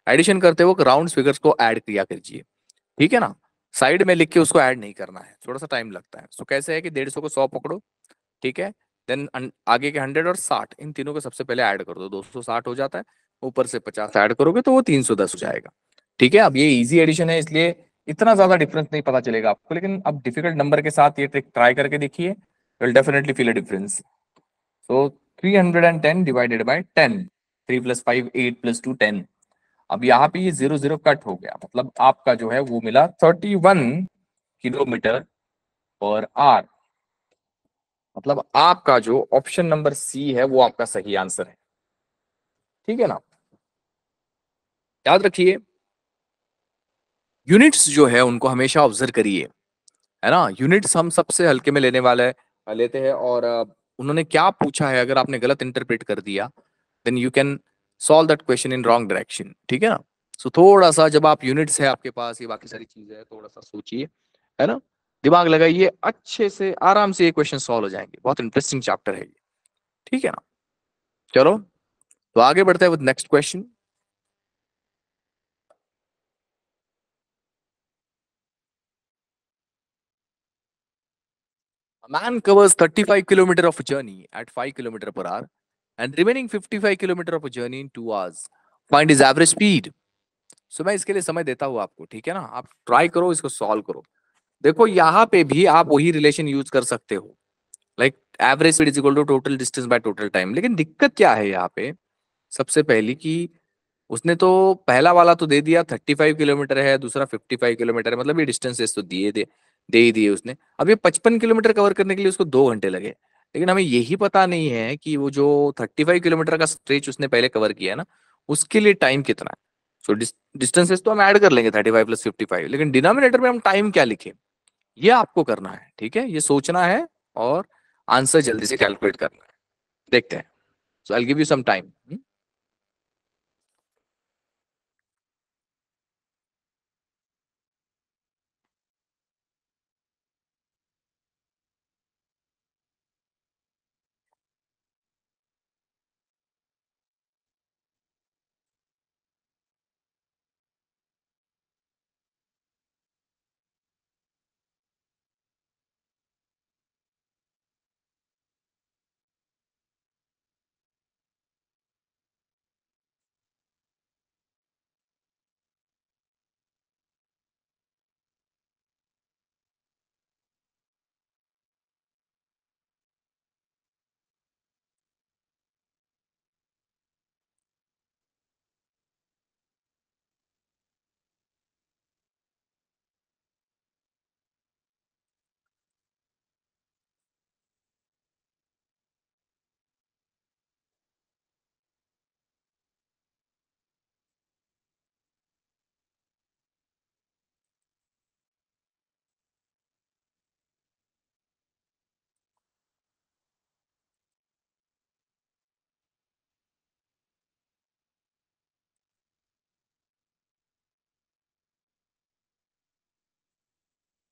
एडिशन करते हो राउंड फिगर्स को ऐड किया कीजिए, ठीक है ना। साइड में लिख के उसको ऐड नहीं करना है, थोड़ा सा टाइम लगता है। सो कैसे है कि 150 को 100 पकड़ो, ठीक है। देन आगे के 100 और 60 इन तीनों को सबसे पहले ऐड कर दो, 260 हो जाता है। ऊपर से 50 ऐड करोगे तो वो 310 हो जाएगा। ठीक है। अब ये इजी एडिशन है इसलिए इतना ज्यादा डिफरेंस नहीं पता चलेगा आपको, लेकिन अब डिफिकल्ट नंबर के साथ ये ट्रिक ट्राई करके देखिए, will definitely feel a difference. So 310 divided by 10, 3 + 5 8 + 2 10। अब यहाँ पे ये 0 0 कट हो गया, मतलब आपका जो है वो मिला 31 किलोमीटर/आवर। मतलब आपका जो ऑप्शन नंबर सी है वो आपका सही आंसर है। ठीक है ना। याद रखिए यूनिट्स जो है उनको हमेशा ऑब्जर्व करिए, है ना। यूनिट्स हम सबसे हल्के में लेने वाले लेते हैं, और उन्होंने क्या पूछा है अगर आपने गलत इंटरप्रेट कर दिया then you can solve that question in wrong direction. ठीक है ना। सो थोड़ा सा जब आप यूनिट्स है आपके पास, ये बाकी सारी चीजें है, थोड़ा सा सोचिए, है ना। दिमाग लगाइए, अच्छे से आराम से ये क्वेश्चन सॉल्व हो जाएंगे। बहुत इंटरेस्टिंग चैप्टर है ये। ठीक है ना। चलो तो आगे बढ़ते हैं with next question. A man covers 35 kilometer of a journey at 5 kilometer per hour and remaining 55 kilometer of a journey in 2 hours. Find his average speed. So मैं इसके लिए समय देता हूँ आपको, ठीक है ना। आप ट्राई करो, इसको सॉल्व करो। देखो यहाँ पे भी आप वही रिलेशन यूज कर सकते हो, like average speed is equal to total distance by total time. लेकिन दिक्कत क्या है यहाँ पे, सबसे पहली कि उसने तो पहला वाला तो दे दिया 35 किलोमीटर है, दूसरा 55 किलोमीटर है, मतलब ये डिस्टेंसेस तो दे ही दिए उसने। अब ये 55 किलोमीटर कवर करने के लिए उसको 2 घंटे लगे, लेकिन हमें यही पता नहीं है कि वो जो 35 किलोमीटर का स्ट्रेच उसने पहले कवर किया है ना, उसके लिए टाइम कितना है। सो डिस्टेंसेस तो हम ऐड कर लेंगे 35 + 55, लेकिन डिनोमिनेटर में हम टाइम क्या लिखें, ये आपको करना है। ठीक है, ये सोचना है और आंसर जल्दी से कैलकुलेट करना है। देखते हैं। So I give you some time.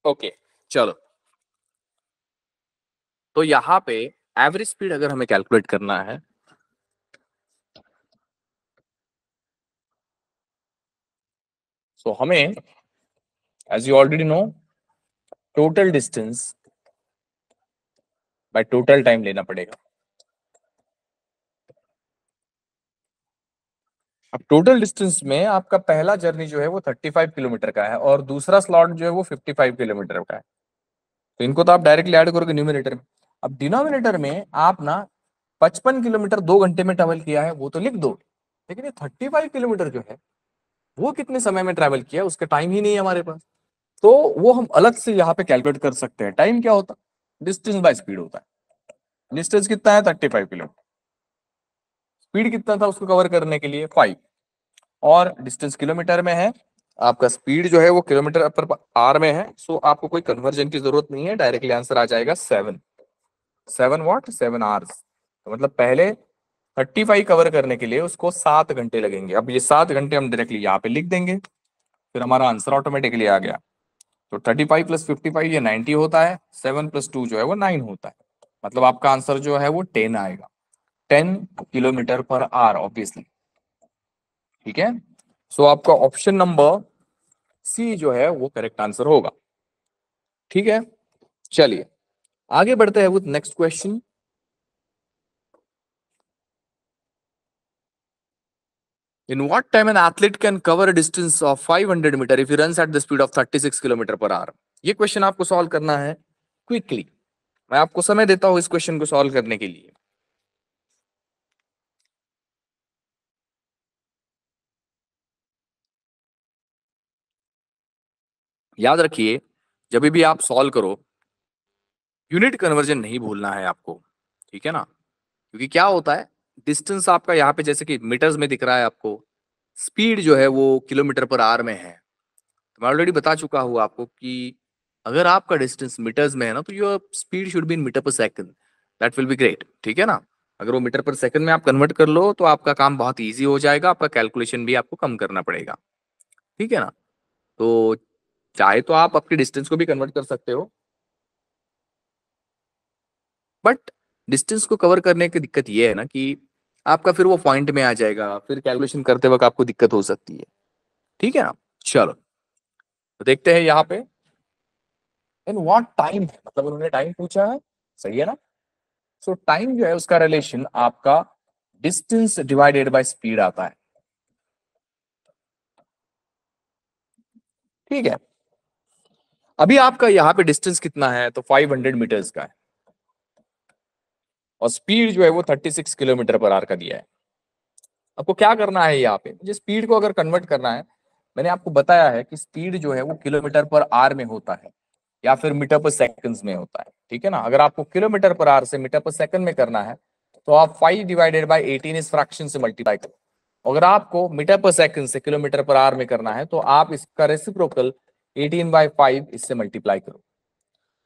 Okay चलो, तो यहाँ पे एवरेज स्पीड अगर हमें कैलकुलेट करना है, सो हमें as you already know total distance by total time लेना पड़ेगा। अब टोटल डिस्टेंस में आपका पहला जर्नी जो है वो 35 किलोमीटर का है और दूसरा स्लॉट जो है वो 55 किलोमीटर का है। तो इनको तो आप डायरेक्टली ऐड करोगे न्यूमिनेटर में। अब डिनोमिनेटर में आप ना 55 किलोमीटर 2 घंटे में ट्रेवल किया है वो तो लिख दो, लेकिन ये 35 किलोमीटर जो है वो कितने समय में ट्रेवल किया उसका टाइम ही नहीं है हमारे पास। तो वो हम अलग से यहाँ पे कैलकुलेट कर सकते हैं। टाइम क्या होता है? डिस्टेंस बाय स्पीड होता है। डिस्टेंस कितना है? 35 किलोमीटर। स्पीड कितना था उसको कवर करने के लिए? 5। और डिस्टेंस किलोमीटर में है, आपका स्पीड जो है वो किलोमीटर पर आर में है। सो आपको कोई कन्वर्जन की जरूरत नहीं है, डायरेक्टली आंसर आ जाएगा 7। 7 तो मतलब पहले 35 कवर करने के लिए उसको 7 घंटे लगेंगे। अब ये 7 घंटे हम डायरेक्टली यहाँ पे लिख देंगे, फिर हमारा आंसर ऑटोमेटिकली आ गया। तो 35 प्लस 55 ये 90 होता है, 7 + 2 जो है वो 9 होता है। मतलब आपका आंसर जो है वो 10 आएगा, 10 किलोमीटर पर आवर ऑब्वियसली। ठीक है, सो आपका ऑप्शन नंबर सी जो है वो करेक्ट आंसर होगा। ठीक है, चलिए आगे बढ़ते हैं with next question. In what time an athlete can cover a distance of 500 meter if he runs at the speed of 36 kilometre per our? ये क्वेश्चन आपको सॉल्व करना है क्विकली। मैं आपको समय देता हूं इस क्वेश्चन को सॉल्व करने के लिए। याद रखिए, जब भी आप सॉल्व करो यूनिट कन्वर्जन नहीं भूलना है आपको, ठीक है ना? क्योंकि क्या होता है, डिस्टेंस आपका यहाँ पे जैसे कि मीटर्स में दिख रहा है आपको, स्पीड जो है वो किलोमीटर पर आवर में है। तो मैं ऑलरेडी बता चुका हूँ आपको कि अगर आपका डिस्टेंस मीटर्स में है ना तो your speed should be in metre per second, that will be great. ठीक है ना? अगर वो मीटर पर सेकंड में आप कन्वर्ट कर लो तो आपका काम बहुत ईजी हो जाएगा, आपका कैलकुलेशन भी आपको कम करना पड़ेगा। ठीक है ना? तो चाहे तो आप आपके डिस्टेंस को भी कन्वर्ट कर सकते हो, बट डिस्टेंस को कवर करने की दिक्कत ये है ना कि आपका फिर वो पॉइंट में आ जाएगा, फिर कैलकुलेशन करते वक्त आपको दिक्कत हो सकती है। ठीक है ना? चलो तो देखते हैं यहाँ पे इन व्हाट टाइम, मतलब उन्होंने टाइम पूछा है, सही है ना? सो टाइम जो है उसका रिलेशन आपका डिस्टेंस डिवाइडेड बाय स्पीड आता है। ठीक है, अभी आपका यहाँ पे डिस्टेंस कितना है? तो 500 मीटर्स का है और स्पीड जो है वो 36 किलोमीटर पर आवर का दिया है। आपको क्या करना है यहाँ पे, मुझे स्पीड को अगर कन्वर्ट करना है, मैंने आपको बताया है कि स्पीड जो है वो किलोमीटर पर आवर में होता है या फिर मीटर पर सेकंड्स में होता है। ठीक है ना? अगर आपको किलोमीटर पर आवर से मीटर पर सेकंड में करना है तो आप 5/18 इस फ्रैक्शन से मल्टीप्लाई करो। अगर आपको मीटर पर सेकंड से किलोमीटर पर आवर में करना है तो आप इसका रेसिप्रोकल 18/5 इससे मल्टीप्लाई करो।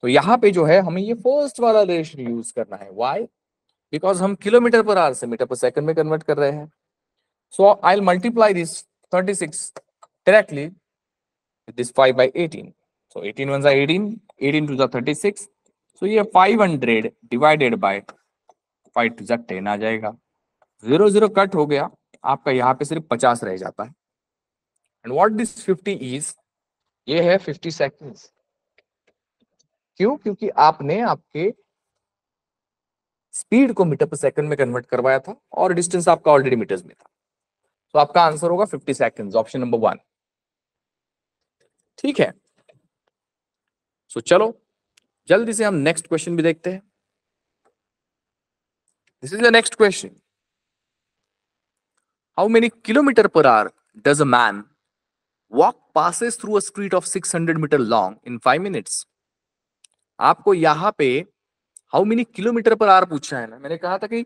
तो यहाँ पे जो है हमें ये फर्स्ट वाला रेशियो यूज करना है। व्हाई? बिकॉज हम किलोमीटर पर आवर से मीटर पर सेकंड में कन्वर्ट कर रहे हैं। So I'll multiply this 36 directly with this 5/18. So 18 ones are 18, 18 to the 36. So ये 500 divided by 5 to the 10 आ जाएगा। 0 0 कट हो गया, आपका यहाँ पे सिर्फ 50 रह जाता है। एंड व्हाट दिस 50 इज, ये है 50 सेकंड्स। क्यों? क्योंकि आपने आपके स्पीड को मीटर पर सेकंड में कन्वर्ट करवाया था और डिस्टेंस आपका ऑलरेडी मीटर्स में था। तो आपका आंसर होगा 50 सेकंड्स, ऑप्शन नंबर 1। ठीक है, सो चलो जल्दी से हम नेक्स्ट क्वेश्चन भी देखते हैं। This is the next question. How many kilometre per hour does a man walk passes through a street of 600 metre long in 5 minutes? आपको यहाँ पे how many kilometre per hour पूछा है ना। मैंने कहा था कि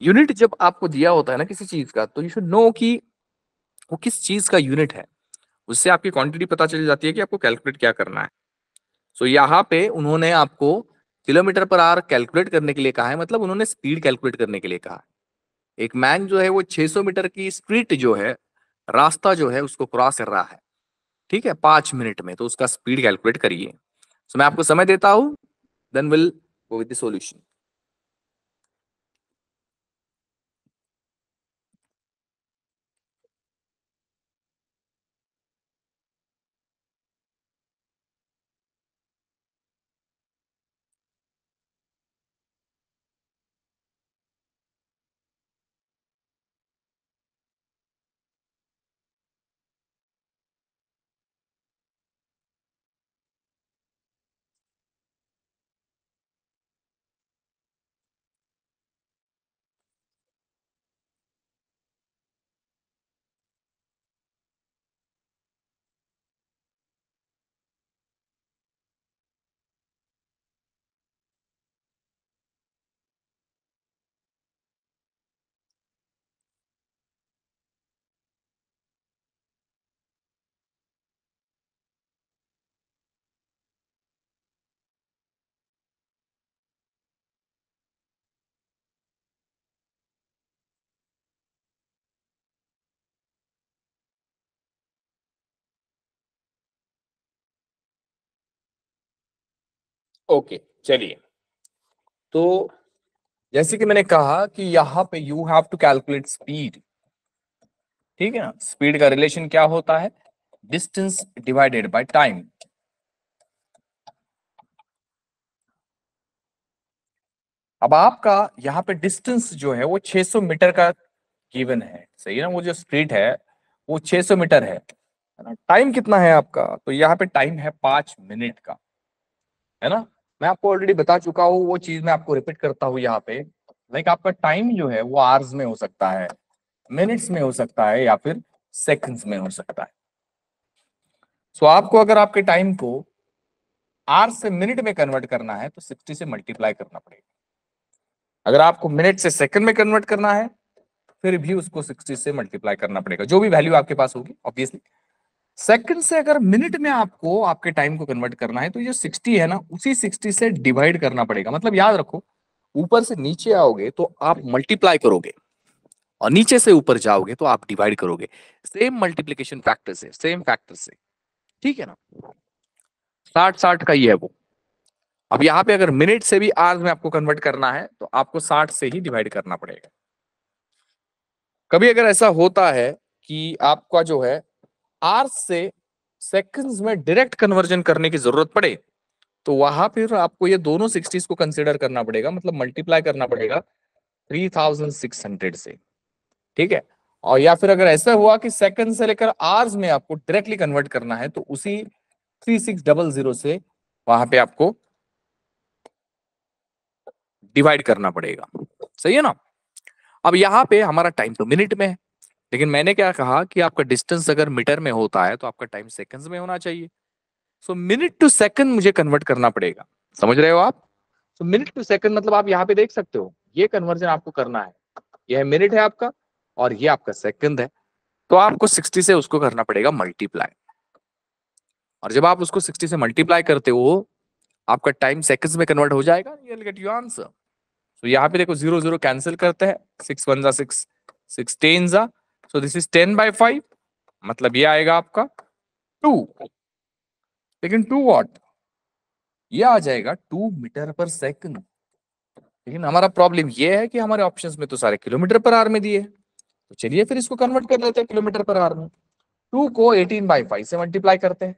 यूनिट जब आपको दिया होता है ना किसी चीज का, तो यू शुड नो कि वो किस चीज का यूनिट है। उससे आपकी क्वांटिटी पता चल जाती है कि आपको कैलकुलेट क्या करना है। सो यहाँ पे उन्होंने आपको किलोमीटर पर आवर कैलकुलेट करने के लिए कहा है, मतलब उन्होंने स्पीड कैलकुलेट करने के लिए कहा है। एक मैन जो है वो 600 मीटर की स्ट्रीट जो है, रास्ता जो है उसको क्रॉस कर रहा है, ठीक है, 5 मिनट में। तो उसका स्पीड कैलकुलेट करिए। मैं आपको समय देता हूं, then will go with the solution. Okay चलिए, तो जैसे कि मैंने कहा कि यहाँ पे you have to calculate speed, ठीक है ना। स्पीड का रिलेशन क्या होता है, डिस्टेंस डिवाइडेड बाय टाइम। अब आपका यहाँ पे डिस्टेंस जो है वो 600 मीटर का गिवन है, सही है ना। वो जो स्पीड है वो 600 मीटर है ना। टाइम कितना है आपका, तो यहाँ पे टाइम है 5 मिनट का, है ना। मैं आपको ऑलरेडी बता चुका हूँ, वो चीज मैं आपको रिपीट करता हूँ यहाँ पे। लाइक आपका टाइम जो है वो आवर्स में हो सकता है, मिनट्स में हो सकता है, या फिर सेकंड्स में हो सकता है। सो आपको अगर आपके टाइम को आवर्स से मिनट में कन्वर्ट करना है तो 60 से मल्टीप्लाई करना पड़ेगा। अगर आपको मिनट से सेकंड में कन्वर्ट करना है फिर भी उसको 60 से मल्टीप्लाई करना पड़ेगा, जो भी वैल्यू आपके पास होगी ऑब्वियसली। सेकंड से अगर मिनट में आपको आपके टाइम को कन्वर्ट करना है तो ये 60 है ना, उसी 60 से डिवाइड करना पड़ेगा। मतलब याद रखो, ऊपर से नीचे आओगे तो आप मल्टीप्लाई करोगे, और नीचे से ऊपर जाओगे तो आप डिवाइड करोगे। सेम मल्टीप्लीकेशन फैक्टर से, सेम फैक्टर से, ठीक है ना। 60-60 का ही है वो। अब यहाँ पे अगर मिनट से भी आवर्स में आपको कन्वर्ट करना है तो आपको 60 से ही डिवाइड करना पड़ेगा। कभी अगर ऐसा होता है कि आपका जो है आवर्स से सेकंड्स में डायरेक्ट कन्वर्जन करने की जरूरत पड़े, तो वहां फिर आपको ये दोनों 60s को कंसिडर करना पड़ेगा, मतलब मल्टीप्लाई करना पड़ेगा 3600 से, ठीक है। और या फिर अगर ऐसा हुआ कि सेकंड से लेकर आवर्स में आपको डायरेक्टली कन्वर्ट करना है तो उसी 3600 से वहां पे आपको डिवाइड करना पड़ेगा, सही है ना। अब यहाँ पे हमारा टाइम तो मिनट में है, लेकिन मैंने क्या कहा कि आपका डिस्टेंस अगर मीटर में होता है तो आपका टाइम सेकंड्स में होना चाहिए। सो मिनट टू सेकंड मुझे कन्वर्ट करना पड़ेगा, समझ रहे हो आप। तो मिनट टू सेकंड मतलब आप यहाँ पे देख सकते हो, ये कन्वर्जन आपको करना है। यह मिनट है आपका और ये आपका सेकंड है, तो आपको 60 से उसको करना पड़ेगा मल्टीप्लाई। और जब आप उसको 60 से मल्टीप्लाई करते हो आपका टाइम सेकंड्स में कन्वर्ट हो जाएगा, you will get your answer. तो यहाँ पे देखो 0 0 कैंसिल करते हैं, 6 1 जा 6, 6 10 जा, सो दिस इज 10/5, मतलब ये आएगा आपका 2। लेकिन 2 वॉट, ये आ जाएगा 2 मीटर पर सेकंड। लेकिन हमारा प्रॉब्लम ये है कि हमारे ऑप्शंस में तो सारे किलोमीटर पर आवर में दिए हैं। तो चलिए फिर इसको कन्वर्ट कर लेते हैं किलोमीटर पर आवर में। 2 को 18/5 से मल्टीप्लाई करते हैं,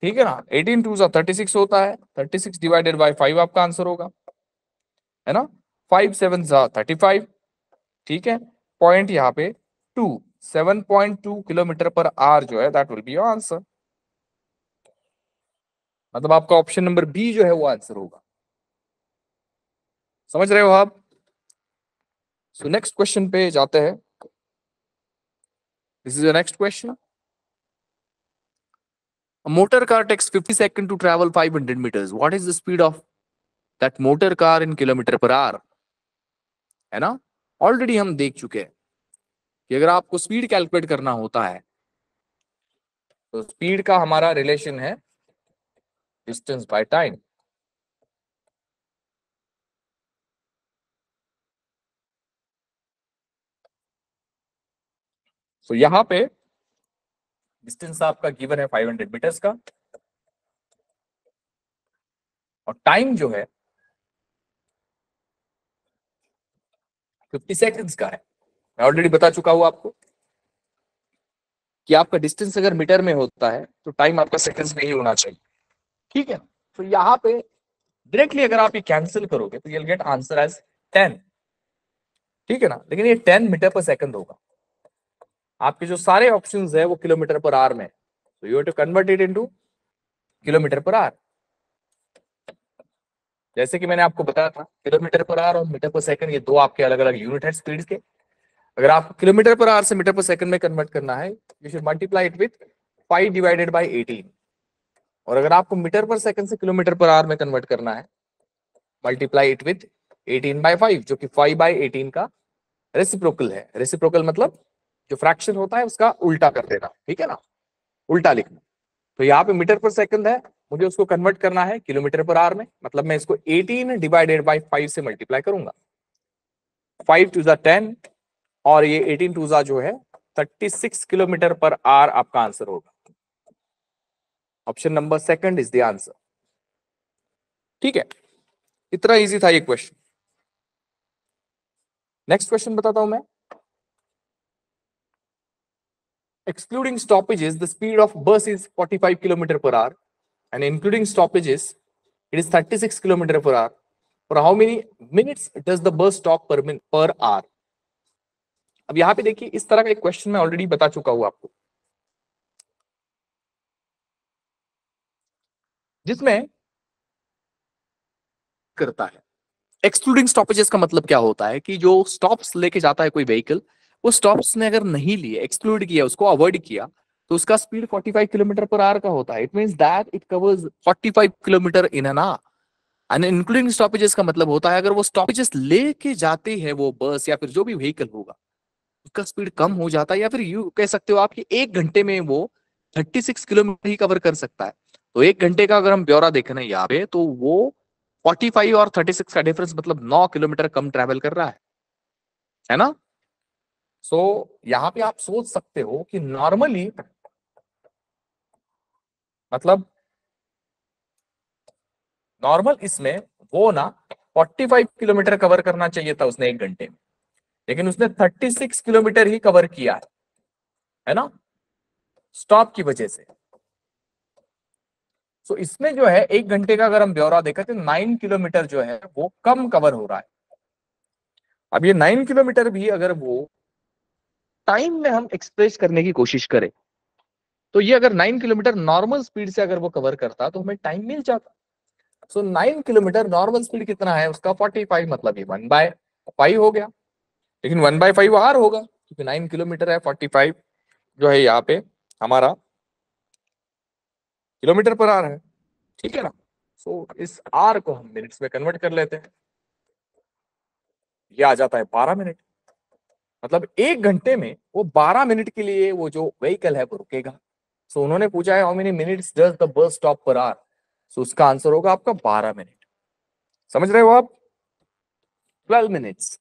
ठीक है ना। 18 2 36 होता है, 36 डिवाइडेड बाय 5 आपका आंसर होगा, है ना। 5 7 35, ठीक है। पॉइंट यहाँ पे 2, 7.2 किलोमीटर पर आवर जो है that will be your answer. मतलब आपका ऑप्शन नंबर बी जो है वो आंसर होगा, समझ रहे हो आप। सो नेक्स्ट क्वेश्चन पे जाते हैं। This is the next question. A motor car takes 50 seconds to travel 500 meters. What is the speed of that motor car in kilometer per hour? है ना। ऑलरेडी हम देख चुके हैं कि अगर आपको स्पीड कैलकुलेट करना होता है तो स्पीड का हमारा रिलेशन है डिस्टेंस बाय टाइम। तो यहां पे डिस्टेंस आपका गिवन है 500 मीटर्स का, और टाइम जो है 50 सेकंड्स का है। मैं ऑलरेडी बता चुका हूं आपको कि आपका डिस्टेंस अगर मीटर में होता है तो टाइम आपका सेकंड्स में ही होना चाहिए, ठीक है। तो यहाँ पे डायरेक्टली अगर आप ये कैंसिल करोगे तो you'll गेट आंसर एज 10, ठीक है ना। लेकिन ये 10 मीटर पर सेकंड होगा। आपके जो सारे ऑप्शंस है वो किलोमीटर पर आवर में, तो you have to convert it into kilometre per hour. जैसे कि मैंने आपको बताया था, किलोमीटर पर आवर और मीटर पर सेकंड ये दो आपके अलग अलग यूनिट है स्पीड के। अगर आपको किलोमीटर पर आवर से मीटर पर सेकंड में कन्वर्ट करना है you should multiply it with 5 divided by 18। और अगर आपको मीटर पर सेकंड से किलोमीटर पर आवर में कन्वर्ट करना है मल्टीप्लाई इट विथ 18/5, जो कि 5/18 का रेसिप्रोकल है। रेसिप्रोकल मतलब जो फ्रैक्शन होता है उसका उल्टा कर देना, ठीक है ना, उल्टा लिखना। तो यहाँ पे मीटर पर सेकंड है, मुझे उसको कन्वर्ट करना है किलोमीटर पर आवर में, मतलब मैं इसको 18 डिवाइडेड बाय 5 से मल्टीप्लाई करूंगा। 5 2 10, और ये 18 2 जो है 36 किलोमीटर पर आवर आपका आंसर होगा। Option number second is the answer. ठीक है, इतना इजी था ये क्वेश्चन। नेक्स्ट क्वेश्चन बताता हूं मैं। Excluding stoppages, the speed of bus is 45 km per hour, and including stoppages, it is 36 km per hour. For how many minutes does the bus stop per hour? अब यहां पे देखिए, इस तरह का एक क्वेश्चन मैं ऑलरेडी बता चुका हूं आपको, जिसमें करता है एक्सक्लूडिंग स्टॉपेजेस का मतलब क्या होता है कि जो स्टॉप्स लेके जाता है कोई व्हीकल, वो स्टॉप्स ने अगर नहीं लिए, एक्सक्लूड किया, उसको अवॉइड किया, तो उसका स्पीड 45 किलोमीटर पर आवर का होता है। It means that it covers 45 kilometre in an hour. And including stoppages का मतलब होता है अगर वो स्टॉपेजेस लेके जाते हैं वो बस या फिर जो भी व्हीकल होगा, उसका स्पीड कम हो जाता है, या फिर यू कह सकते हो आप कि एक घंटे में वो 36 किलोमीटर ही कवर कर सकता है। तो एक घंटे का अगर हम ब्यौरा देखें ना यहाँ पे, तो वो 45 और 36 का डिफरेंस मतलब 9 किलोमीटर कम ट्रेवल कर रहा है ना। सो यहाँ पे आप सोच सकते हो कि नॉर्मली मतलब नॉर्मल इसमें वो ना 45 किलोमीटर कवर करना चाहिए था उसने एक घंटे में, लेकिन उसने 36 किलोमीटर ही कवर किया है ना, स्टॉप की वजह से। सो इसमें जो है एक घंटे का अगर हम ब्यौरा देखा तो 9 किलोमीटर जो है वो कम कवर हो रहा है। अब ये 9 किलोमीटर भी अगर वो टाइम में हम एक्सप्रेस करने की कोशिश करें, तो ये अगर 9 किलोमीटर नॉर्मल स्पीड से अगर वो कवर करता तो हमें टाइम मिल जाता। सो 9 किलोमीटर नॉर्मल स्पीड कितना है उसका 45, मतलब ये 1/5 हो गया। लेकिन 1/5 आर होगा, क्योंकि 9 किलोमीटर है, 45 जो है यहाँ पे हमारा किलोमीटर पर आर है, ठीक है ना। सो इस आर को हम मिनट्स में कन्वर्ट कर लेते हैं, ये आ जाता है 12 मिनट। मतलब एक घंटे में वो 12 मिनट के लिए वो जो व्हीकल है वो रुकेगा। सो उन्होंने पूछा है how many minutes does the bus stop per hour, so उसका आंसर होगा आपका 12 मिनट। समझ रहे हो आप, 12 मिनट्स।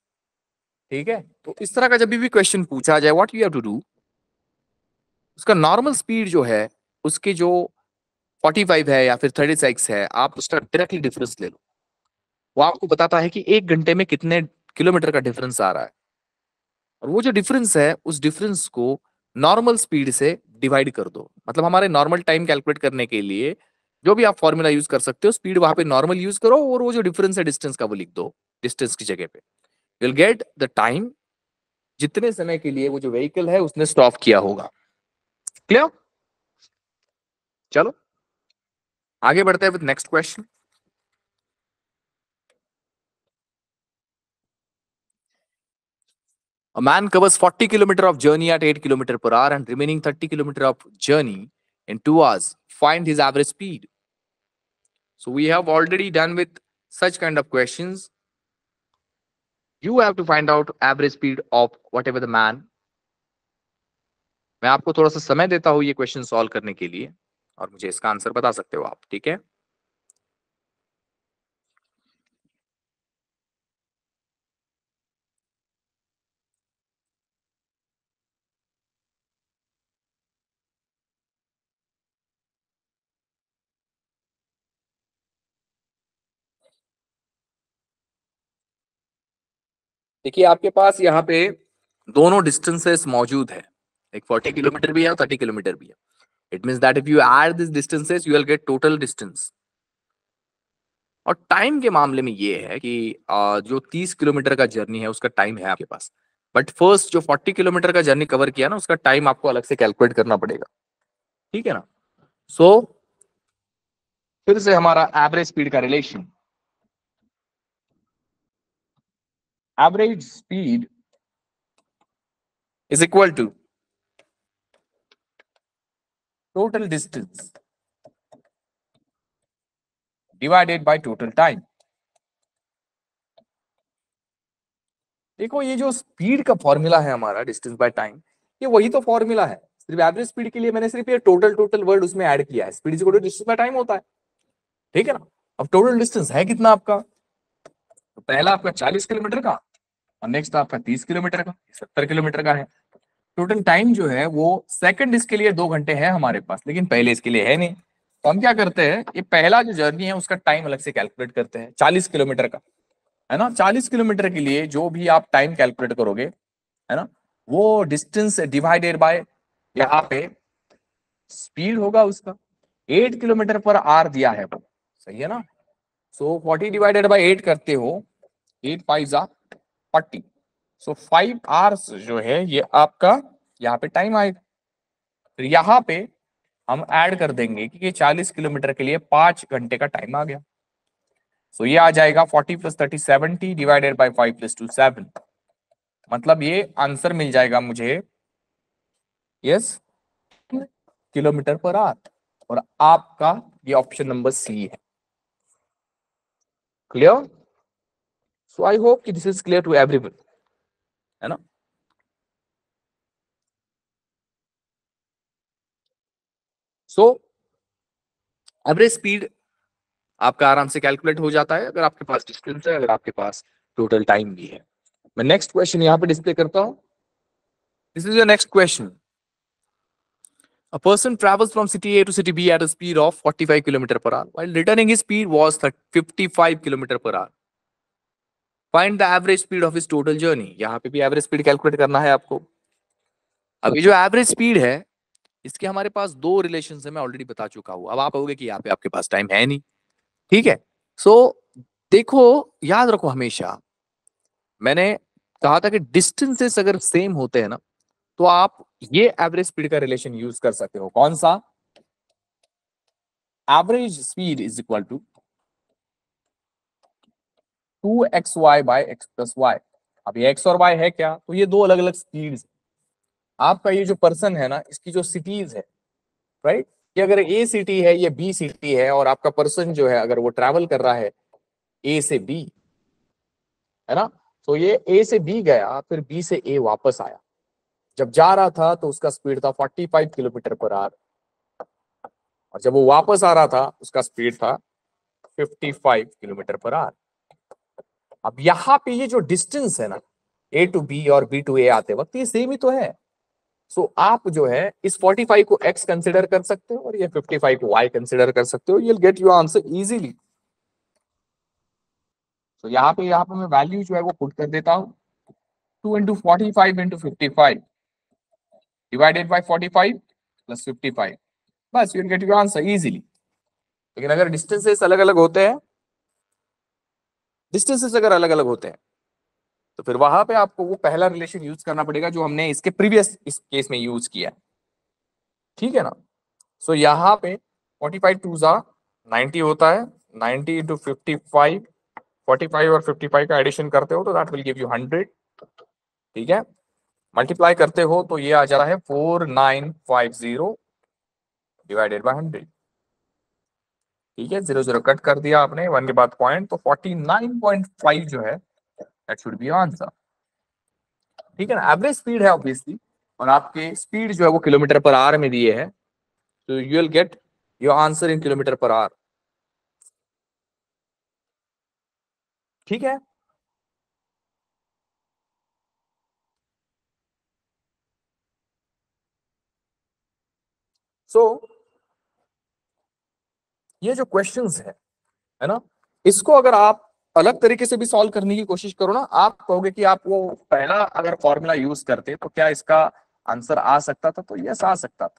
ठीक है, तो इस तरह का जब भी क्वेश्चन पूछा जाए, what you have to do, उसका नॉर्मल स्पीड जो है उसके जो 45 है या फिर 36 है, आप उसका डायरेक्टली डिफरेंस ले लो। वो आपको बताता है कि एक घंटे में कितने किलोमीटर का डिफरेंस आ रहा है, और वो जो डिफरेंस है उस डिफरेंस को नॉर्मल स्पीड से डिवाइड कर दो। मतलब हमारे नॉर्मल टाइम कैलकुलेट करने के लिए जो भी आप फॉर्मूला यूज कर सकते हो, स्पीड वहां पे नॉर्मल यूज करो और वो जो डिफरेंस है डिस्टेंस का वो लिख दो डिस्टेंस की जगह पे। You will get the time जितने समय के लिए वो जो व्हीकल है उसने स्टॉप किया होगा। क्लियर? चलो आगे बढ़ते हैं with next question. A man covers 40 kilometer of journey at 8 kilometer per hour and remaining 30 kilometer of journey in 2 hours. Find his average speed. So we have already done with such kind of questions. You have to find out average speed of whatever the man. मैं आपको थोड़ा सा समय देता हूं ये question solve करने के लिए, और मुझे इसका आंसर बता सकते हो आप, ठीक है। देखिए आपके पास यहाँ पे दोनों डिस्टेंसेस मौजूद है, एक 40 किलोमीटर भी है और 30 किलोमीटर भी है। It means that if you add this distances you will get total distance. और टाइम के मामले में ये है कि जो 30 किलोमीटर का जर्नी है उसका टाइम है आपके पास, बट फर्स्ट जो 40 किलोमीटर का जर्नी कवर किया ना उसका टाइम आपको अलग से कैलकुलेट करना पड़ेगा, ठीक है ना। सो फिर से हमारा एवरेज स्पीड का relation, average speed is equal to total distance divided by total time. देखो ये जो स्पीड का फॉर्मूला है हमारा डिस्टेंस बाय टाइम, ये वही तो फॉर्मूला है, सिर्फ एवरेज स्पीड के लिए मैंने सिर्फ ये टोटल टोटल वर्ड उसमें ऐड किया है। Speed is equal to distance by time होता है, ठीक है ना। अब टोटल डिस्टेंस है कितना आपका, तो पहला आपका 40 किलोमीटर का और नेक्स्ट आपका 30 किलोमीटर का, 70 किलोमीटर का है। टोटल टाइम जो है वो सेकंड इसके लिए 2 घंटे है हमारे पास, लेकिन पहले इसके लिए है नहीं। तो हम क्या करते हैं, ये पहला जो जर्नी है उसका टाइम अलग से कैलकुलेट करते हैं 40 किलोमीटर का, है ना। 40 किलोमीटर के लिए जो भी आप टाइम कैलकुलेट करोगे, है ना, वो डिस्टेंस डिवाइडेड बाय यहाँ पे स्पीड होगा उसका। 8 किलोमीटर पर आर दिया है वो, सही है ना। सो 40 डिवाइडेड बाय 8 करते हो, 8 5 जा 40। सो 5 आवर्स जो है ये आपका यहाँ पे टाइम आएगा। फिर यहाँ पे हम ऐड कर देंगे कि ये 40 किलोमीटर के लिए 5 घंटे का टाइम आ गया। सो ये आ जाएगा 40 + 30 70 डिवाइडेड बाय 5 + 2 7। मतलब ये आंसर मिल जाएगा मुझे, यस, किलोमीटर पर आवर। और आपका ये ऑप्शन नंबर सी है। क्लियर? सो आई होप कि this is clear to everyone, है ना। सो एवरेज स्पीड आपका आराम से कैलकुलेट हो जाता है अगर आपके पास डिस्टेंस है, अगर आपके पास टोटल टाइम भी है। मैं नेक्स्ट क्वेश्चन यहाँ पे डिस्प्ले करता हूं। This is your next question. A person travels from city A to city B at a speed of 45 km per hour. While returning, his speed was 55 km per hour. Find the average speed of his total journey. यहाँ पे भी average speed calculate करना है आपको। अब ये जो average speed है, इसके हमारे पास दो रिलेशन है, मैं ऑलरेडी बता चुका हूं। अब आप कहोगे कि यहाँ पे आपके पास टाइम है नहीं, ठीक है। सो देखो, याद रखो हमेशा, मैंने कहा था कि डिस्टेंसेस अगर सेम होते हैं ना, तो आप ये एवरेज स्पीड का रिलेशन यूज कर सकते हो। कौन सा? Average speed is equal to 2xy by x + y। अब ये x और y है क्या, तो ये दो अलग अलग स्पीड्स। आपका ये जो पर्सन है ना, इसकी जो सिटीज है, राइट, कि अगर ए सिटी है, ये बी सिटी है, और आपका पर्सन जो है अगर वो ट्रैवल कर रहा है ए से बी, है ना, तो ये ए से बी गया, फिर बी से ए वापस आया। जब जा रहा था तो उसका स्पीड था 45 किलोमीटर पर आवर, और जब वो वापस आ रहा था उसका स्पीड था 55 किलोमीटर पर आवर। अब यहाँ पे ये जो डिस्टेंस है ना, ए टू बी और बी टू ए आते वक्त, ये सेम ही तो है। सो आप जो है इस 45 को x कंसिडर कर सकते हो और ये 55 को y कंसिडर कर सकते हो। you'll get your answer easily। तो यहाँ पे मैं वैल्यू जो है वो पुट कर देता हूँ। 2 × 45 × 55 डिवाइडेड बाय 45 + 55, बस you'll get your answer easily। लेकिन अगर डिस्टेंसेस अलग अलग होते हैं, तो फिर वहां पे आपको वो पहला रिलेशन यूज करना पड़ेगा जो हमने इसके प्रीवियस इस केस में यूज किया, ठीक है ना। सो यहाँ पे 45 2 जा 90 होता है, 90 × 55, 45 और 55 का एडिशन करते हो तो दैट विल गिव यू 100, ठीक है। मल्टीप्लाई करते हो तो ये आ जा रहा है 4950 डिवाइडेड बाय 100, ठीक है। 0 0 कट कर दिया आपने, 1 के बाद पॉइंट, तो 49.5 जो है दैट शुड बी आंसर, ठीक है ना। एवरेज स्पीड है ऑब्वियसली, और आपके स्पीड जो है वो किलोमीटर पर आवर में दिए है, तो you will get your answer in kilometre per our, ठीक है। सो ये जो क्वेश्चंस है ना, इसको अगर आप अलग तरीके से भी सॉल्व करने की कोशिश करो ना, आप कहोगे कि आप वो पहला अगर फॉर्मूला यूज करते तो क्या इसका आंसर आ सकता था, तो यस आ सकता था।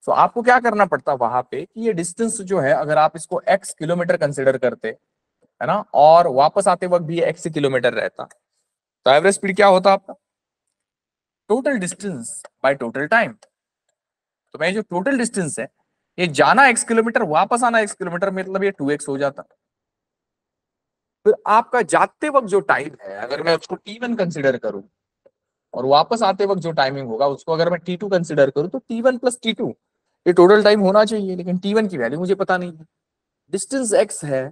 सो आपको क्या करना पड़ता वहां पे कि ये डिस्टेंस जो है अगर आप इसको x किलोमीटर कंसिडर करते, है ना, और वापस आते वक्त भी x किलोमीटर रहता, तो एवरेज स्पीड क्या होता आपका? Total distance by total time. तो मैं जो टोटल डिस्टेंस है, ये जाना x किलोमीटर, वापस आना x किलोमीटर, मतलब ये 2x हो जाता। फिर आपका जाते वक्त जो टाइम है, अगर मैं उसको t1 कंसिडर करूं, और वापस आते वक्त जो टाइमिंग होगा उसको अगर मैं t2 कंसिडर करूं, तो t1 + t2 ये टोटल टाइम होना चाहिए। लेकिन t1 की वैल्यू मुझे पता नहीं है, डिस्टेंस x है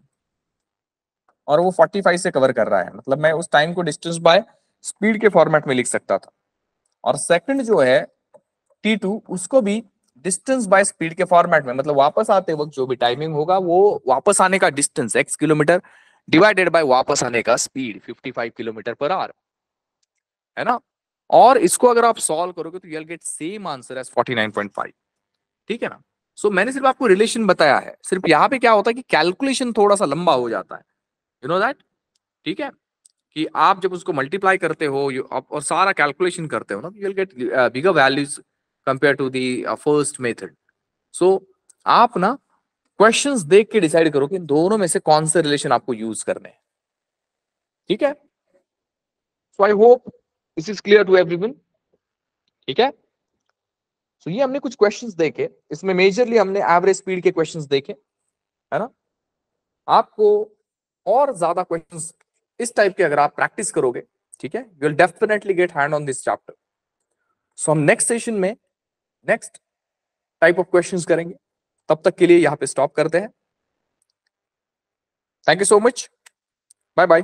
और वो 45 से कवर कर रहा है, मतलब मैं उस टाइम को डिस्टेंस बाय स्पीड के फॉर्मेट में लिख सकता था। और सेकंड जो है t2, उसको भी डिस्टेंस बाय स्पीड के फॉर्मेट में, मतलब वापस आते वक्त जो भी टाइमिंग होगा वो वापस आने का distance x kilometre divided by वापस आने का स्पीड 55 किलोमीटर पर आवर, है ना। और इसको अगर आप सॉल्व करोगे तो you will get same answer as 49.5, ठीक है ना। सो मैंने सिर्फ आपको रिलेशन बताया है, सिर्फ यहाँ पे क्या होता है कि कैलकुलेशन थोड़ा सा लंबा हो जाता है, यू नो दैट, ठीक है, कि आप जब उसको मल्टीप्लाई करते हो और सारा कैलकुलेशन करते हो ना, you will get bigger values compare to the first method. So आप ना क्वेश्चंस देख के डिसाइड करो कि इन दोनों में से कौन से रिलेशन आपको यूज करने हैं, ठीक है। So I hope this is clear to everyone, ठीक है। सो ये हमने कुछ क्वेश्चंस देखे, इसमें मेजरली हमने एवरेज स्पीड के क्वेश्चंस देखे, है ना। आपको और ज्यादा क्वेश्चंस इस टाइप के अगर आप प्रैक्टिस करोगे, ठीक है, you will definitely get hand on this chapter. So हम नेक्स्ट सेशन में नेक्स्ट टाइप ऑफ क्वेश्चंस करेंगे, तब तक के लिए यहां पे स्टॉप करते हैं। Thank you so much, bye bye.